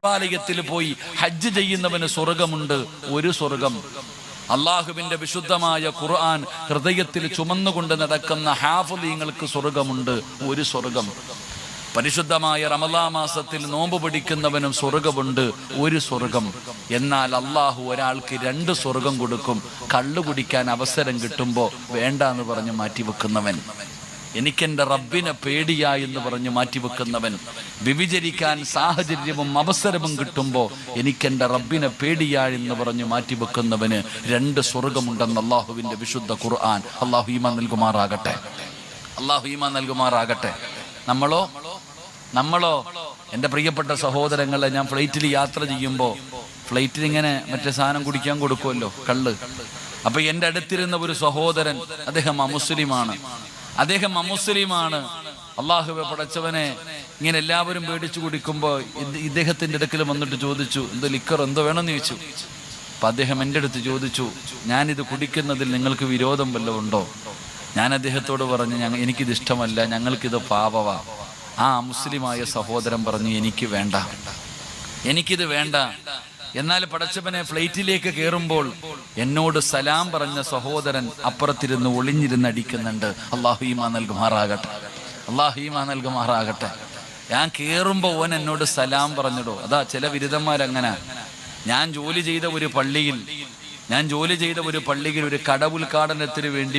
ദേവാലയത്തിൽ പോയി ഹജ്ജ് ചെയ്യുന്നവന് സ്വർഗമുണ്ട്, ഒരു സ്വർഗം. അള്ളാഹുവിന്റെ വിശുദ്ധമായ ഖുർആൻ ഹൃദയത്തിൽ ചുമന്നുകൊണ്ട് നടക്കുന്ന ഹാഫിളീങ്ങൾക്ക് സ്വർഗമുണ്ട്, ഒരു സ്വർഗം. പരിശുദ്ധമായ റമളാൻ മാസത്തിൽ നോമ്പ് പിടിക്കുന്നവനും സ്വർഗമുണ്ട്, ഒരു സ്വർഗം. എന്നാൽ അള്ളാഹു ഒരാൾക്ക് 2 സ്വർഗം കൊടുക്കും. കള്ളു കുടിക്കാൻ അവസരം കിട്ടുമ്പോൾ വേണ്ട എന്ന് പറഞ്ഞ് മാറ്റിവെക്കുന്നവൻ, എനിക്കെൻ്റെ റബ്ബിനെ പേടിയാ എന്ന് പറഞ്ഞ് മാറ്റിവെക്കുന്നവൻ, വ്യഭിചരിക്കാൻ സാഹചര്യവും അവസരവും കിട്ടുമ്പോൾ എനിക്കെൻ്റെ റബ്ബിനെ പേടിയാ എന്ന് പറഞ്ഞ് മാറ്റിവെക്കുന്നവന് 2 സ്വർഗമുണ്ടെന്ന് അള്ളാഹുവിൻ്റെ വിശുദ്ധ ഖുർആൻ. അള്ളാഹു ഈമാൻ നൽകുമാറാകട്ടെ, അള്ളാഹു ഈമാൻ നൽകുമാറാകട്ടെ. നമ്മളോ എൻ്റെ പ്രിയപ്പെട്ട സഹോദരങ്ങളെ, ഞാൻ ഫ്ലൈറ്റിൽ യാത്ര ചെയ്യുമ്പോൾ ഫ്ലൈറ്റിൽ ഇങ്ങനെ മറ്റേ സാധനം കുടിക്കാൻ കൊടുക്കുമല്ലോ, കള്ള്. അപ്പൊ എൻ്റെ അടുത്തിരുന്ന ഒരു സഹോദരൻ, അദ്ദേഹം അമുസ്ലിമാണ്. അള്ളാഹുവെ പടച്ചവനെ, ഇങ്ങനെ എല്ലാവരും പേടിച്ചു കുടിക്കുമ്പോൾ ഇദ്ദേഹത്തിൻ്റെ അടുക്കൽ വന്നിട്ട് ചോദിച്ചു, എന്തോ ലിക്കർ എന്തോ വേണമെന്ന് ചോദിച്ചു. അപ്പൊ അദ്ദേഹം എൻ്റെ അടുത്ത് ചോദിച്ചു, ഞാനിത് കുടിക്കുന്നതിൽ നിങ്ങൾക്ക് വിരോധം വല്ലതും ഉണ്ടോ? ഞാൻ അദ്ദേഹത്തോട് പറഞ്ഞു, എനിക്കിത് ഇഷ്ടമല്ല, ഞങ്ങൾക്കിത് പാപവാ. ആ മുസ്ലിമായ സഹോദരൻ പറഞ്ഞു, എനിക്കിത് വേണ്ട. എന്നാൽ പടച്ചവനെ, ഫ്ലൈറ്റിലേക്ക് കയറുമ്പോൾ എന്നോട് സലാം പറഞ്ഞ സഹോദരൻ അപ്പുറത്തിരുന്ന് ഒളിഞ്ഞിരുന്ന് അടിക്കുന്നുണ്ട്. അല്ലാഹു ഈമാൻ നൽകുമാറാകട്ടെ, അല്ലാഹു ഈമാൻ നൽകുമാറാകട്ടെ. ഞാൻ കയറുമ്പോൾ ഓൻ എന്നോട് സലാം പറഞ്ഞിടോ. അതാ ചില ബിരുദന്മാരങ്ങനെ. ഞാൻ ജോലി ചെയ്ത ഒരു പള്ളിയിൽ ഒരു കടവുദ്ഘാടനത്തിന് വേണ്ടി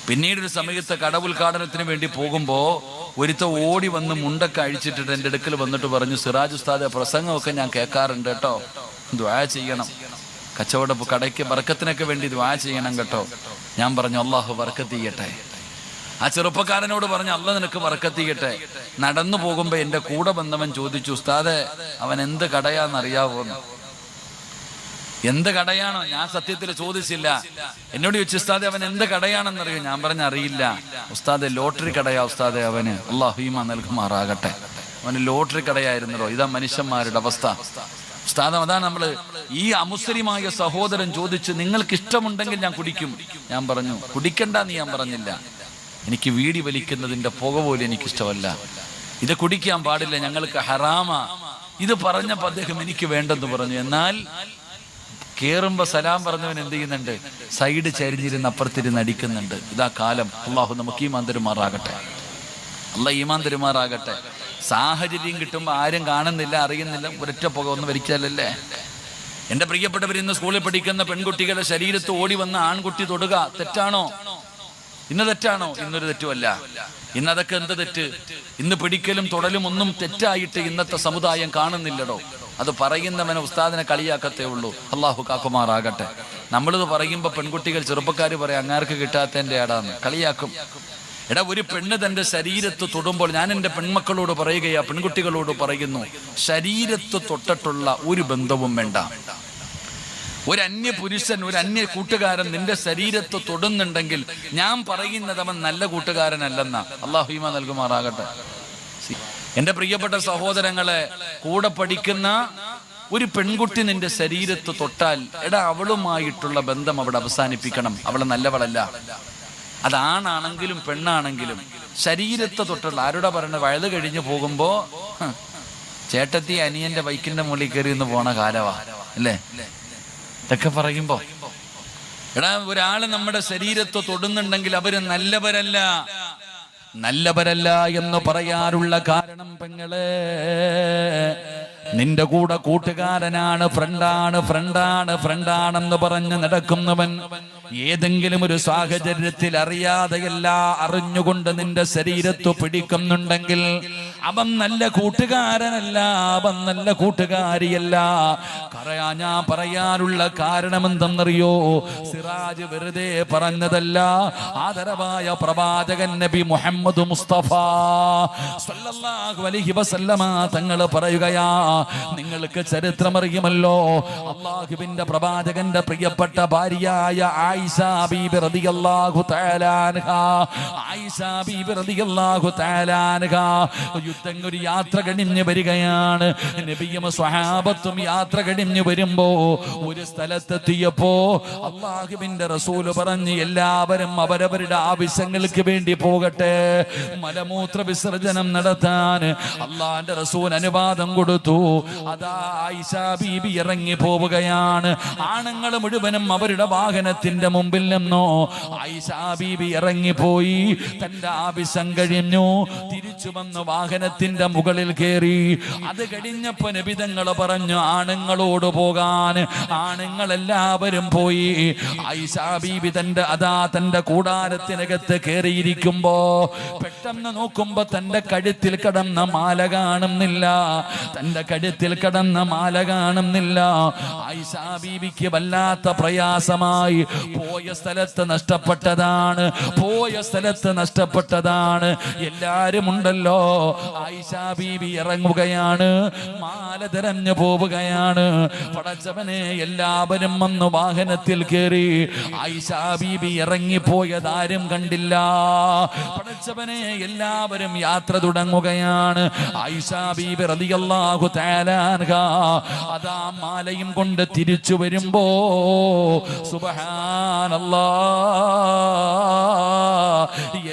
പിന്നീടൊരു സമയത്ത് കടവുദ്ഘാടനത്തിന് വേണ്ടി പോകുമ്പോൾ ഒരുത്ത ഓടി വന്ന് മുണ്ടൊക്കെ അഴിച്ചിട്ടിട്ട് എൻ്റെ അടുക്കൽ വന്നിട്ട് പറഞ്ഞു, സിറാജ് ഉസ്താദെ, പ്രസംഗമൊക്കെ ഞാൻ കേൾക്കാറുണ്ട് കേട്ടോ, ദുആ ചെയ്യണം, കച്ചവട കടയ്ക്ക് ബർക്കത്തിനൊക്കെ വേണ്ടി ദുആ ചെയ്യണം കേട്ടോ. ഞാൻ പറഞ്ഞു, അള്ളാഹു ബർക്കത്ത് ചെയ്യട്ടെ. ആ ചെറുപ്പക്കാരനോട് പറഞ്ഞു, അള്ളാഹ് നിനക്ക് ബർക്കത്ത് ചെയ്യട്ടെ. നടന്നു പോകുമ്പോൾ എൻ്റെ കൂടെ വന്നവൻ ചോദിച്ചു, ഉസ്താദെ, അവൻ എന്ത് കടയാന്നറിയാവോന്ന്? എന്ത് കടയാണോ? ഞാൻ സത്യത്തിൽ ചോദിച്ചില്ല. എന്നോട് ചോദിച്ചു, ഉസ്താദെ അവൻ എന്ത് കടയാണെന്നറിയോ? ഞാൻ പറഞ്ഞ അറിയില്ല. ഉസ്താദെ, ലോട്ടറി കടയാ ഉസ്താദെ അവന്. അല്ലാഹു ഈമാൻ നൽകുമാറാകട്ടെ. അവന് ലോട്ടറി കടയായിരുന്നല്ലോ. ഇതാ മനുഷ്യന്മാരുടെ അവസ്ഥ. ഉസ്താദ്, അതാണ് നമ്മള്. ഈ അമുസ്ലിമായ സഹോദരൻ ചോദിച്ചു, നിങ്ങൾക്ക് ഇഷ്ടമുണ്ടെങ്കിൽ ഞാൻ കുടിക്കും. ഞാൻ പറഞ്ഞു, കുടിക്കണ്ടെന്ന് ഞാൻ പറഞ്ഞില്ല. എനിക്ക് വീടി വലിക്കുന്നതിന്റെ പുക പോലും എനിക്കിഷ്ടമല്ല, ഇത് കുടിക്കാൻ പാടില്ല, ഞങ്ങൾക്ക് ഹറാമാ. ഇത് പറഞ്ഞപ്പോൾ അദ്ദേഹം എനിക്ക് വേണ്ടെന്ന് പറഞ്ഞു. എന്നാൽ കേറുമ്പോ സലാം പറഞ്ഞവൻ എന്ത് ചെയ്യുന്നുണ്ട്? സൈഡ് ചരിഞ്ഞിരുന്ന് അപ്പുറത്തിരുന്ന് അടിക്കുന്നുണ്ട്. ഇതാ കാലം. അള്ളാഹു നമുക്ക് ഈമാൻ തരുമാറാകട്ടെ, അള്ളാഹ് ഈമാൻ തരുമാറാകട്ടെ. സാഹചര്യം കിട്ടുമ്പോൾ ആരും കാണുന്നില്ല, അറിയുന്നില്ല, ഒരൊറ്റ പുക ഒന്ന് വലിച്ചാലല്ലേ. എൻ്റെ പ്രിയപ്പെട്ടവർ, ഇന്ന് സ്കൂളിൽ പഠിക്കുന്ന പെൺകുട്ടികളുടെ ശരീരത്ത് ഓടി വന്ന ആൺകുട്ടി തൊടുക തെറ്റാണോ? തെറ്റാണോ? ഇന്നൊരു തെറ്റുമല്ല. ഇന്നതൊക്കെ എന്ത് തെറ്റ്? ഇന്ന് പിടിക്കലും തൊടലും ഒന്നും തെറ്റായിട്ട് ഇന്നത്തെ സമുദായം കാണുന്നില്ലടോ. അത് പറയുന്നവനെ ഉസ്താദിനെ കളിയാക്കത്തേ ഉള്ളൂ. അള്ളാഹു കാക്കുമാറാകട്ടെ. നമ്മളിത് പറയുമ്പോൾ പെൺകുട്ടികൾ, ചെറുപ്പക്കാർ പറയാം, അങ്ങാർക്ക് കിട്ടാത്തതിൻ്റെ ആടാന്ന് കളിയാക്കും. എടാ, ഒരു പെണ്ണ് തൻ്റെ ശരീരത്ത് തൊടുമ്പോൾ, ഞാൻ എൻ്റെ പെൺമക്കളോട് പറയുകയാ, പെൺകുട്ടികളോട് പറയുന്നു, ശരീരത്ത് തൊട്ടിട്ടുള്ള ഒരു ബന്ധവും വേണ്ട. ഒരു അന്യ പുരുഷൻ, ഒരു അന്യ കൂട്ടുകാരൻ നിന്റെ ശരീരത്ത് തൊടുന്നുണ്ടെങ്കിൽ ഞാൻ പറയുന്നത് അവൻ നല്ല കൂട്ടുകാരനല്ലെന്ന. അല്ലാഹു ഈമാൻ നൽകുമാറാകട്ടെ. എൻ്റെ പ്രിയപ്പെട്ട സഹോദരങ്ങളെ, കൂടെ പഠിക്കുന്ന ഒരു പെൺകുട്ടി നിന്റെ ശരീരത്ത് തൊട്ടാൽ, എടാ, അവളുമായിട്ടുള്ള ബന്ധം അവിടെ അവസാനിപ്പിക്കണം. അവള് നല്ലവളല്ല. അതാണാണെങ്കിലും പെണ്ണാണെങ്കിലും ശരീരത്തെ തൊട്ടുള്ള, ആരോടാ പറയണത്? വയത് കഴിഞ്ഞു പോകുമ്പോ ചേട്ടത്തി അനിയന്റെ ബൈക്കിന്റെ മുകളിൽ കയറി എന്ന് പോണ കാലവാ അല്ലേ? ഇതൊക്കെ പറയുമ്പോ, എടാ, ഒരാള് നമ്മുടെ ശരീരത്തെ തൊടുന്നുണ്ടെങ്കിൽ അവര് നല്ലവരല്ല എന്ന് പറയാനുള്ള കാരണം, പെങ്ങളെ, നിന്റെ കൂടെ കൂട്ടുകാരനാണ്, ഫ്രണ്ടാണെന്ന് പറഞ്ഞ് നടക്കുന്നവൻ ഏതെങ്കിലും ഒരു സാഹചര്യത്തിൽ അറിയാതെയല്ല അറിഞ്ഞുകൊണ്ട് നിന്റെ ശരീരത്ത് പിടിക്കുന്നുണ്ടെങ്കിൽ അവൻ നല്ല കൂട്ടുകാരനല്ല, അവൻ നല്ല കൂട്ടുകാരിയല്ല. ഞാൻ പറയാനുള്ള കാരണം എന്തെന്നറിയോ? സിറാജ് വെറുതെ പറഞ്ഞതല്ല. ആദരവായ പ്രവാചകൻ നബി മുഹമ്മദ് മുസ്തഫ സല്ലല്ലാഹു അലൈഹി വസല്ലമ തങ്ങൾ പറയുകയാ, നിങ്ങൾക്ക് ചരിത്രമറിയുമല്ലോ, അള്ളാഹുവിന്റെ പ്രവാചകന്റെ പ്രിയപ്പെട്ട ഭാര്യയായ ആയിഷ ബീബി റളിയല്ലാഹു തആല അൻഹാ, ആയിഷ ബീബി റളിയല്ലാഹു തആല അൻഹാ യുദ്ധം ഒരു യാത്ര കഴിഞ്ഞ് വരികയാണ്. നബിയും സ്വഹാബത്തും യാത്ര കഴിഞ്ഞ് വരുമ്പോ ഒരു സ്ഥലത്തെത്തിയപ്പോ അള്ളാഹുവിന്റെ റസൂല് പറഞ്ഞു, എല്ലാവരും അവരവരുടെ ആവശ്യങ്ങൾക്ക് വേണ്ടി പോകട്ടെ. മലമൂത്ര വിസർജനം നടത്താൻ അള്ളാന്റെ റസൂൽ അനുവാദം കൊടുത്തു. അതാ ആയിഷ ബീബി ഇറങ്ങി പോവുകയാണ്. ആണുങ്ങൾ മുഴുവനും അവരുടെ വാഹനത്തിന്റെ മുമ്പിൽ നിന്നോ ആയിഷ ബീബി ഇറങ്ങിപ്പോയി. തന്റെ ആവശ്യം കഴിഞ്ഞു തിരിച്ചു വന്ന് വാഹനത്തിന്റെ മുകളിൽ കയറി. അത് കഴിഞ്ഞപ്പോ നബി തങ്ങൾ പറഞ്ഞു ആണുങ്ങളോട് പോകാൻ. ആണുങ്ങളെല്ലാവരും പോയി. ആയിഷ ബീബി തന്റെ കൂടാരത്തിനകത്ത് കയറിയിരിക്കുമ്പോ പെട്ടെന്ന് നോക്കുമ്പോ തന്റെ കഴുത്തിൽ കിടന്ന മാല കാണുന്നില്ല. തന്റെ കഴുത്തിൽ കിടന്ന മാല കാണുന്നില്ല. ആയിഷ ബീബിക്ക് വല്ലാത്ത പ്രയാസമായി. പോയ സ്ഥലത്ത് നഷ്ടപ്പെട്ടതാണ്, പോയ സ്ഥലത്ത് നഷ്ടപ്പെട്ടതാണ്. എല്ലാരും ഉണ്ടല്ലോ. ആയിഷ ബീബി ഇറങ്ങുകയാണ്, മാല തിരഞ്ഞു പോവുകയാണ്. പടച്ചവനെ, എല്ലാവരും വന്ന് വാഹനത്തിൽ കയറി. ആയിഷ ബീബി ഇറങ്ങിപ്പോയതാരും കണ്ടില്ല. പടച്ചവനെ, എല്ലാവരും യാത്ര തുടങ്ങുകയാണ്. ആയിഷ ബീബി റളിയല്ലാഹു തആല അൻഹാ അതാ മാലയും കൊണ്ട് തിരിച്ചു വരുമ്പോ സുബ്ഹാനല്ലാഹ്,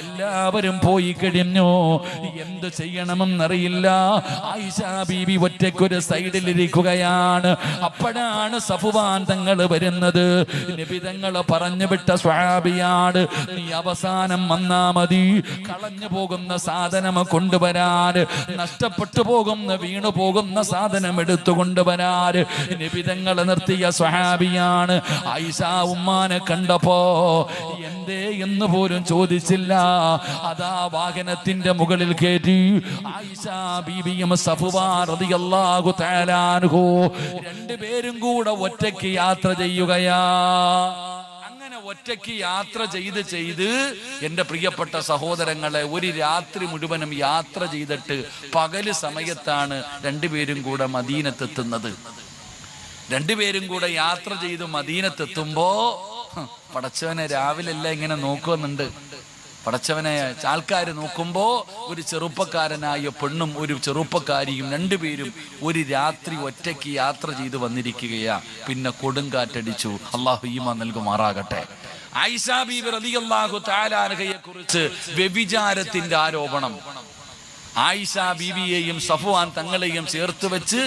എല്ലാവരും പോയി കഴിഞ്ഞു. എന്ത് ചെയ്യണമെന്നറിയില്ല. ആയിഷ ബീബി ഒറ്റയ്ക്കൊരു സൈഡിലിരിക്കുകയാണ്. അപ്പോഴാണ് സഫ്വാൻ തങ്ങൾ വരുന്നത്. നബി തങ്ങൾ പറഞ്ഞു വിട്ട സ്വഹാബിയാണ്, നീ അവസാനം വന്നാ മതി. കളഞ്ഞു പോകുന്ന സാധനം കൊണ്ടുവരാൻ, നഷ്ടപ്പെട്ടു പോകുന്ന വീണു പോകുന്ന സാധനം എടുത്തുകൊണ്ടുവരാൻ നബി തങ്ങൾ നിർത്തിയ സ്വഹാബിയാണ്. ആയിഷ ഉമ്മാനെ കണ്ടപ്പോ എന്തേ എന്ന് പോലും ചോദിച്ചില്ല. അതാ വാഹനത്തിന്റെ മുകളിൽ കയറ്റി ആയിഷ ബീബിയും സഫ്വാൻ റളിയല്ലാഹു തആല അൻഹു രണ്ടുപേരും കൂടെ ഒറ്റയ്ക്ക് യാത്ര ചെയ്യുകയാ. അങ്ങനെ ഒറ്റയ്ക്ക് യാത്ര ചെയ്ത് എന്റെ പ്രിയപ്പെട്ട സഹോദരങ്ങളെ, ഒരു രാത്രി മുഴുവനും യാത്ര ചെയ്തിട്ട് പകല് സമയത്താണ് രണ്ടുപേരും കൂടെ മദീനത്തെത്തുന്നത്. രണ്ടുപേരും കൂടെ യാത്ര ചെയ്ത് മദീനത്തെത്തുമ്പോ പടച്ചവനെ രാവിലെല്ലാം ഇങ്ങനെ നോക്കുന്നുണ്ട്. പടച്ചവനെ ആൾക്കാർ നോക്കുമ്പോ ഒരു ചെറുപ്പക്കാരനായ പെണ്ണും ഒരു ചെറുപ്പക്കാരിയും രണ്ടുപേരും ഒരു രാത്രി ഒറ്റയ്ക്ക് യാത്ര ചെയ്ത് വന്നിരിക്കുകയാ. പിന്നെ കൊടുങ്കാറ്റടിച്ചു. അള്ളാഹു ഈമാൻ നൽകുമാറാകട്ടെ. ആയിഷ ബീബി റളിയല്ലാഹു തആല അൻഹയെ കുറിച്ച് വ്യഭിചാരത്തിന്റെ ആരോപണം. ആയിഷ ബീബിയെയും സഫ്വാൻ തങ്ങളെയും ചേർത്ത് വെച്ച്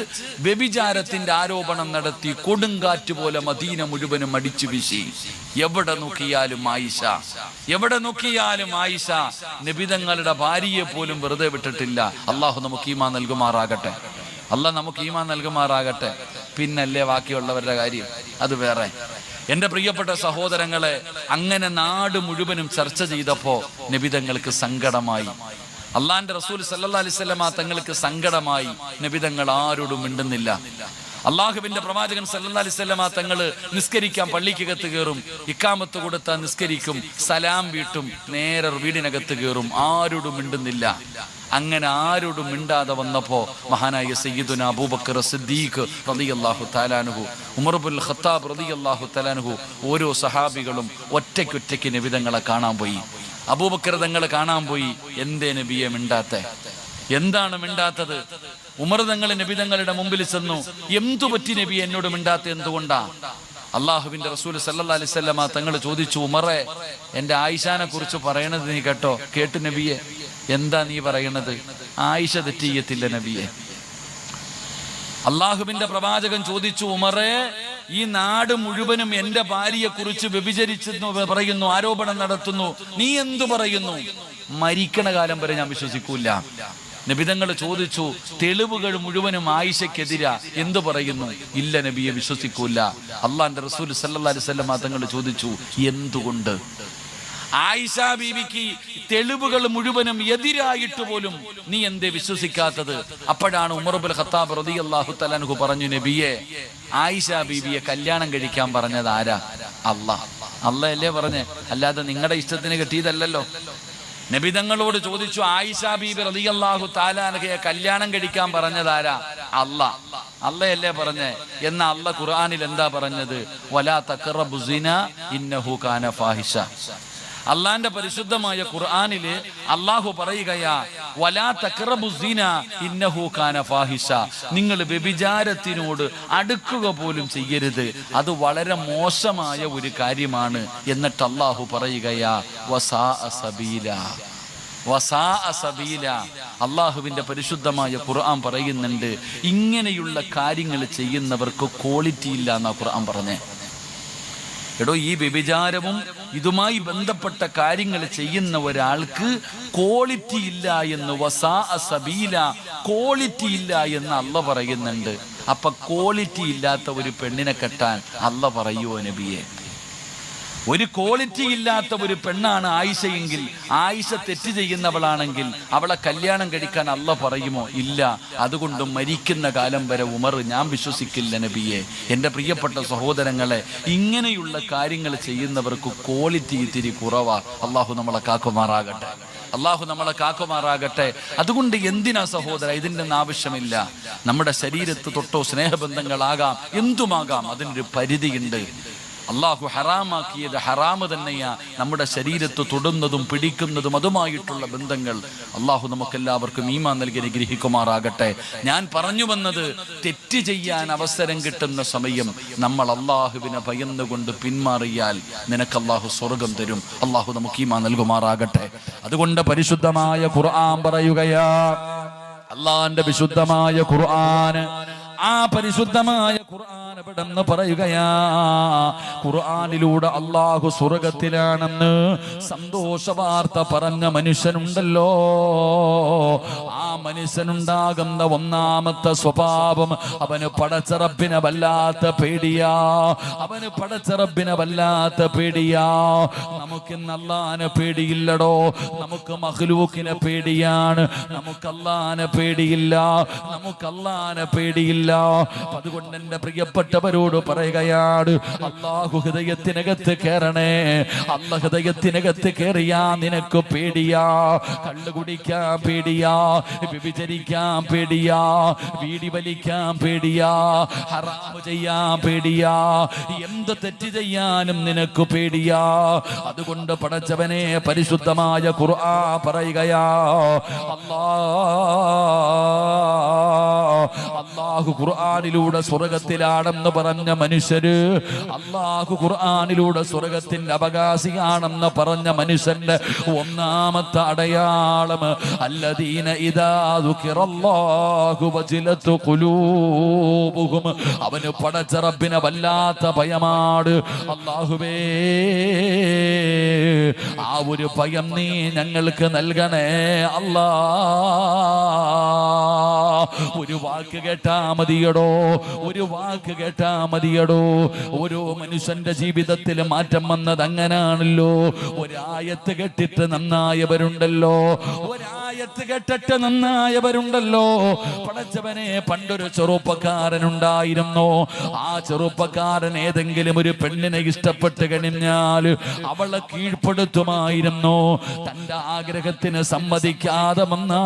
വ്യഭിചാരത്തിന്റെ ആരോപണം നടത്തി. കൊടുങ്കാറ്റ് പോലെ മദീന മുഴുവനും അടിച്ചു വീശി. എവിടെ നോക്കിയാലും ആയിഷ, എവിടെ നോക്കിയാലും ആയിഷ. നബി തങ്ങളുടെ ഭാര്യയെ പോലും വെറുതെ വിട്ടിട്ടില്ല. അള്ളാഹു നമുക്ക് ഈമാൻ നൽകുമാറാകട്ടെ. അള്ളാഹ് നമുക്ക് ഈമാൻ നൽകുമാറാകട്ടെ. പിന്നല്ലേ ബാക്കിയുള്ളവരുടെ കാര്യം, അത് വേറെ. എന്റെ പ്രിയപ്പെട്ട സഹോദരങ്ങളെ, അങ്ങനെ നാട് മുഴുവനും ചർച്ച ചെയ്തപ്പോ നബി തങ്ങൾക്ക് സങ്കടമായി. അള്ളാന്റെ റസൂൽ സല്ലല്ലാഹു അലൈഹി വസല്ലമ തങ്ങൾക്ക് സങ്കടമായി. നബി തങ്ങൾ ആരോടും മിണ്ടുന്നില്ല. അള്ളാഹുവിന്റെ പ്രവാചകൻ സല്ലല്ലാഹു അലൈഹി വസല്ലമ തങ്ങള് നിസ്കരിക്കാൻ പള്ളിക്കകത്ത് കയറും. ഇക്കാമത്ത് കൊടുത്താൽ നിസ്കരിക്കും, സലാം വീട്ടും, നേരെ വീടിനകത്ത് കയറും. ആരോടും മിണ്ടുന്നില്ല. അങ്ങനെ ആരോടും മിണ്ടാതെ വന്നപ്പോ മഹാനായ സയ്യിദുന അബൂബക്കർ സിദ്ദീഖ് റളിയല്ലാഹു തആല അൻഹു, ഉമർ ഇബ്നുൽ ഖത്താബ് റളിയല്ലാഹു തആല അൻഹു, ഓരോ സഹാബികളും ഒറ്റയ്ക്കൊറ്റയ്ക്ക് നബി തങ്ങളെ കാണാൻ പോയി. അബൂബക്കർ തങ്ങളെ കാണാൻ പോയി. എന്തേ നബിയെ മിണ്ടാത്തെ? എന്താണ് മിണ്ടാത്തത്? ഉമർ തങ്ങൾ നബി തങ്ങളുടെ മുമ്പിൽ ചെന്നു. എന്തു പറ്റി നബി എന്നോട് മിണ്ടാത്ത? എന്തുകൊണ്ടാ? അള്ളാഹുവിന്റെ റസൂൽ സല്ലല്ലാഹു അലൈഹി വസല്ലമ തങ്ങൾ ചോദിച്ചു, ഉമറെ, എന്റെ ആയിഷാനെ കുറിച്ച് പറയണത് നീ കേട്ടോ? കേട്ടു നബിയെ. എന്താ നീ പറയണത്? ആയിഷ തെറ്റ് ചെയ്യത്തില്ല നബിയെ. അള്ളാഹുവിന്റെ പ്രവാചകൻ ചോദിച്ചു, ഉമറെ, ഈ നാട് മുഴുവനും എന്റെ ഭാര്യയെ കുറിച്ച് വ്യഭിചരിച്ചെന്ന് പറയുന്നു, ആരോപണം നടത്തുന്നു, നീ എന്തു പറയുന്നു? മരിക്കണ കാലം വരെ ഞാൻ വിശ്വസിക്കൂല. നബിതങ്ങൾ ചോദിച്ചു, തെളിവുകൾ മുഴുവനും ആയിഷയ്ക്കെതിരാ, എന്തു പറയുന്നു? ഇല്ല നബിയെ, വിശ്വസിക്കൂല. അള്ളാന്റെ റസൂൽ സല്ലല്ലാഹു അലൈഹി വസല്ലം തങ്ങൾ ചോദിച്ചു, എന്തുകൊണ്ട്? ആയിഷ ബീവിക്ക് തെളിവുകൾ മുഴുവനും എതിരായിട്ട് പോലും നീ എന്തേ വിശ്വസിക്കാത്തത്? അപ്പോഴാണ് ഉമർ ഇബ്നുൽ ഖത്താബ് റളിയല്ലാഹു തആല അൻഹു പറഞ്ഞു, നബിയെ, ആയിഷ ബീവിയെ കല്യാണം കഴിക്കാൻ പറഞ്ഞത് ആരാ? അല്ലാഹ്. അല്ലാഹ് അല്ലേ പറഞ്ഞേ, അല്ലാതെ നിങ്ങളുടെ ഇഷ്ടത്തിന് കെട്ടിയതല്ലല്ലോ. നബിതങ്ങളോട് ചോദിച്ചു, ആയിഷ ബീബി റളിയല്ലാഹു തആല അൻഹയെ കല്യാണം കഴിക്കാൻ പറഞ്ഞതാരാ? അള്ളയല്ലേ പറഞ്ഞേ? എന്ന അള്ള ഖുർആനിൽ എന്താ പറഞ്ഞത്? വലാ തഖറബു സിന ഇന്നഹു കാന ഫാഹിഷ. അള്ളാന്റെ പരിശുദ്ധമായ ഖുർആനില് അള്ളാഹു പറയുകയാ, വലാ തഖറബു സിന ഇന്നഹു കാന ഫാഹിഷ. നിങ്ങൾ വ്യഭിചാരത്തിനോട് അടുക്കുക പോലും ചെയ്യരുത്, അത് വളരെ മോശമായ ഒരു കാര്യമാണ്. എന്നിട്ട് അള്ളാഹു പറയുകയാ, വസാഅ സബീല. വസാഅ സബീല. അള്ളാഹുവിന്റെ പരിശുദ്ധമായ ഖുർആൻ പറയുന്നുണ്ട്, ഇങ്ങനെയുള്ള കാര്യങ്ങൾ ചെയ്യുന്നവർക്ക് ക്വാളിറ്റി ഇല്ല എന്നാ ഖുർആൻ പറഞ്ഞേ. എടോ, ഈ വ്യഭിചാരവും ഇതുമായി ബന്ധപ്പെട്ട കാര്യങ്ങൾ ചെയ്യുന്ന ഒരാൾക്ക് ക്വാളിറ്റി ഇല്ല എന്ന്, വസാഅ സബീല, ക്വാളിറ്റി ഇല്ല എന്ന് അള്ള പറയുന്നുണ്ട്. അപ്പൊ ക്വാളിറ്റി ഇല്ലാത്ത ഒരു പെണ്ണിനെ കെട്ടാൻ അള്ള പറയുവോ നബിയെ? ഒരു ക്വാളിറ്റി ഇല്ലാത്ത ഒരു പെണ്ണാണ് ആയിഷയെങ്കിൽ, ആയിഷ തെറ്റ് ചെയ്യുന്നവളാണെങ്കിൽ അവളെ കല്യാണം കഴിക്കാൻ അള്ള പറയുമോ? ഇല്ല. അതുകൊണ്ട് മരിക്കുന്ന കാലം വരെ ഉമർ ഞാൻ വിശ്വസിക്കില്ല നബിയെ. എൻ്റെ പ്രിയപ്പെട്ട സഹോദരങ്ങളെ, ഇങ്ങനെയുള്ള കാര്യങ്ങൾ ചെയ്യുന്നവർക്ക് ക്വാളിറ്റി ഇത്തിരി കുറവാ. അള്ളാഹു നമ്മളെ കാക്കുമാറാകട്ടെ, അള്ളാഹു നമ്മളെ കാക്കുമാറാകട്ടെ. അതുകൊണ്ട് എന്തിനാ സഹോദര ഇതിൻ്റെ ഒന്നും ആവശ്യമില്ല. നമ്മുടെ ശരീരത്ത് തൊട്ടോ സ്നേഹബന്ധങ്ങളാകാം, എന്തുമാകാം, അതിനൊരു പരിധിയുണ്ട്. അള്ളാഹു ഹറാമാക്കിയത് ഹറാമ് തന്നെയാ. നമ്മുടെ ശരീരത്ത് തൊടുന്നതും പിടിക്കുന്നതും അതുമായിട്ടുള്ള ബന്ധങ്ങൾ അള്ളാഹു നമുക്കെല്ലാവർക്കും ഈമാൻ നൽകി അനുഗ്രഹിക്കുമാറാകട്ടെ. ഞാൻ പറഞ്ഞു വന്നത്, തെറ്റ് ചെയ്യാൻ അവസരം കിട്ടുന്ന സമയം നമ്മൾ അള്ളാഹുവിനെ ഭയന്നുകൊണ്ട് പിന്മാറിയാൽ നിനക്ക് അള്ളാഹു സ്വർഗം തരും. അള്ളാഹു നമുക്ക് ഈമാൻ നൽകുമാറാകട്ടെ. അതുകൊണ്ട് പരിശുദ്ധമായ ഖുർആൻ പറയുകയാ, അള്ളാന്റെ വിശുദ്ധമായ ഖുർആൻ, ആ പരിശുദ്ധമായ ഖുർആൻ എവിടെന്ന് പറയുകയാ, ഖുർആനിലൂടെ അള്ളാഹു സ്വർഗത്തിലാണെന്ന് സന്തോഷ വാർത്ത പറഞ്ഞ മനുഷ്യനുണ്ടല്ലോ, ആ മനുഷ്യനുണ്ടാകുന്ന ഒന്നാമത്തെ സ്വഭാവം, അവന് പടച്ചറബിനെ വല്ലാത്ത പേടിയാ. അവന് പടച്ചറബിനെ വല്ലാത്ത പേടിയാ. നമുക്കിന്ന് അള്ളാനെ പേടിയില്ലടോ, നമുക്ക് മഖ്ലൂക്കിനെ പേടിയാണ്, നമുക്ക് അള്ളാനെ പേടിയില്ല, നമുക്ക് അള്ളാനെ പേടിയില്ല. അതുകൊണ്ട് എന്റെ പ്രിയപ്പെട്ടവരോട് പറയുകയാണ്, അള്ളാഹു ഹൃദയത്തിനകത്ത് കയറണേ. അള്ളാഹു ഹൃദയത്തിനകത്ത് കയറിയാ നിനക്ക് പേടിയാ. കള്ളു കുടിക്കാൻ പേടിയാ, വ്യഭിചരിക്കാൻ പേടിയാ, വീടി വലിക്കാൻ പേടിയാ, ഹറാമ് ചെയ്യാൻ പേടിയാ, എന്ത് തെറ്റ് ചെയ്യാനും നിനക്ക് പേടിയാ. അതുകൊണ്ട് പടച്ചവനെ പരിശുദ്ധമായ ഖുർആൻ പറയുകയാ, അല്ലാഹു ഖുർആനിലൂടെ സ്വർഗത്തിലാണെന്ന് പറഞ്ഞ മനുഷ്യര്, അല്ലാഹു ഖുർആനിലൂടെ സ്വർഗത്തിന്റെ അവകാശിയാണെന്ന് പറഞ്ഞ മനുഷ്യന്റെ ഒന്നാമത്തെ അടയാളം, അല്ലദീന ഇദാ ദുകിറല്ലാഹു വജിലത് ഖുലൂബുഹും. അവന് പടച്ച റബ്ബിനെ വല്ലാത്ത ഭയമാണ്. അല്ലാഹുവേ, ആ ഒരു ഭയം നീ ഞങ്ങൾക്ക് നൽകണേ അല്ലാ. ഒരു വാക്ക് കേട്ടാ മതിയടോ, ഒരു വാക്ക് കേട്ടാ മതിയടോ. ഓരോ മനുഷ്യന്റെ ജീവിതത്തിൽ മാറ്റം വന്നത് അങ്ങനാണല്ലോ. ഒരായത്ത് കേട്ടിട്ട് നന്നായവരുണ്ടല്ലോ, ഒരായത്ത് കേട്ടിട്ട് നന്നായവരുണ്ടല്ലോ. പടച്ചവനെ, പണ്ടൊരു ചെറുപ്പക്കാരനുണ്ടായിരുന്നു. ആ ചെറുപ്പക്കാരൻ ഏതെങ്കിലും ഒരു പെണ്ണിനെ ഇഷ്ടപ്പെട്ട് കഴിഞ്ഞാൽ അവളെ കീഴ്പ്പെടുത്തുമായിരുന്നു. തന്റെ ആഗ്രഹത്തിന് സമ്മതിക്കാതെ വന്നാ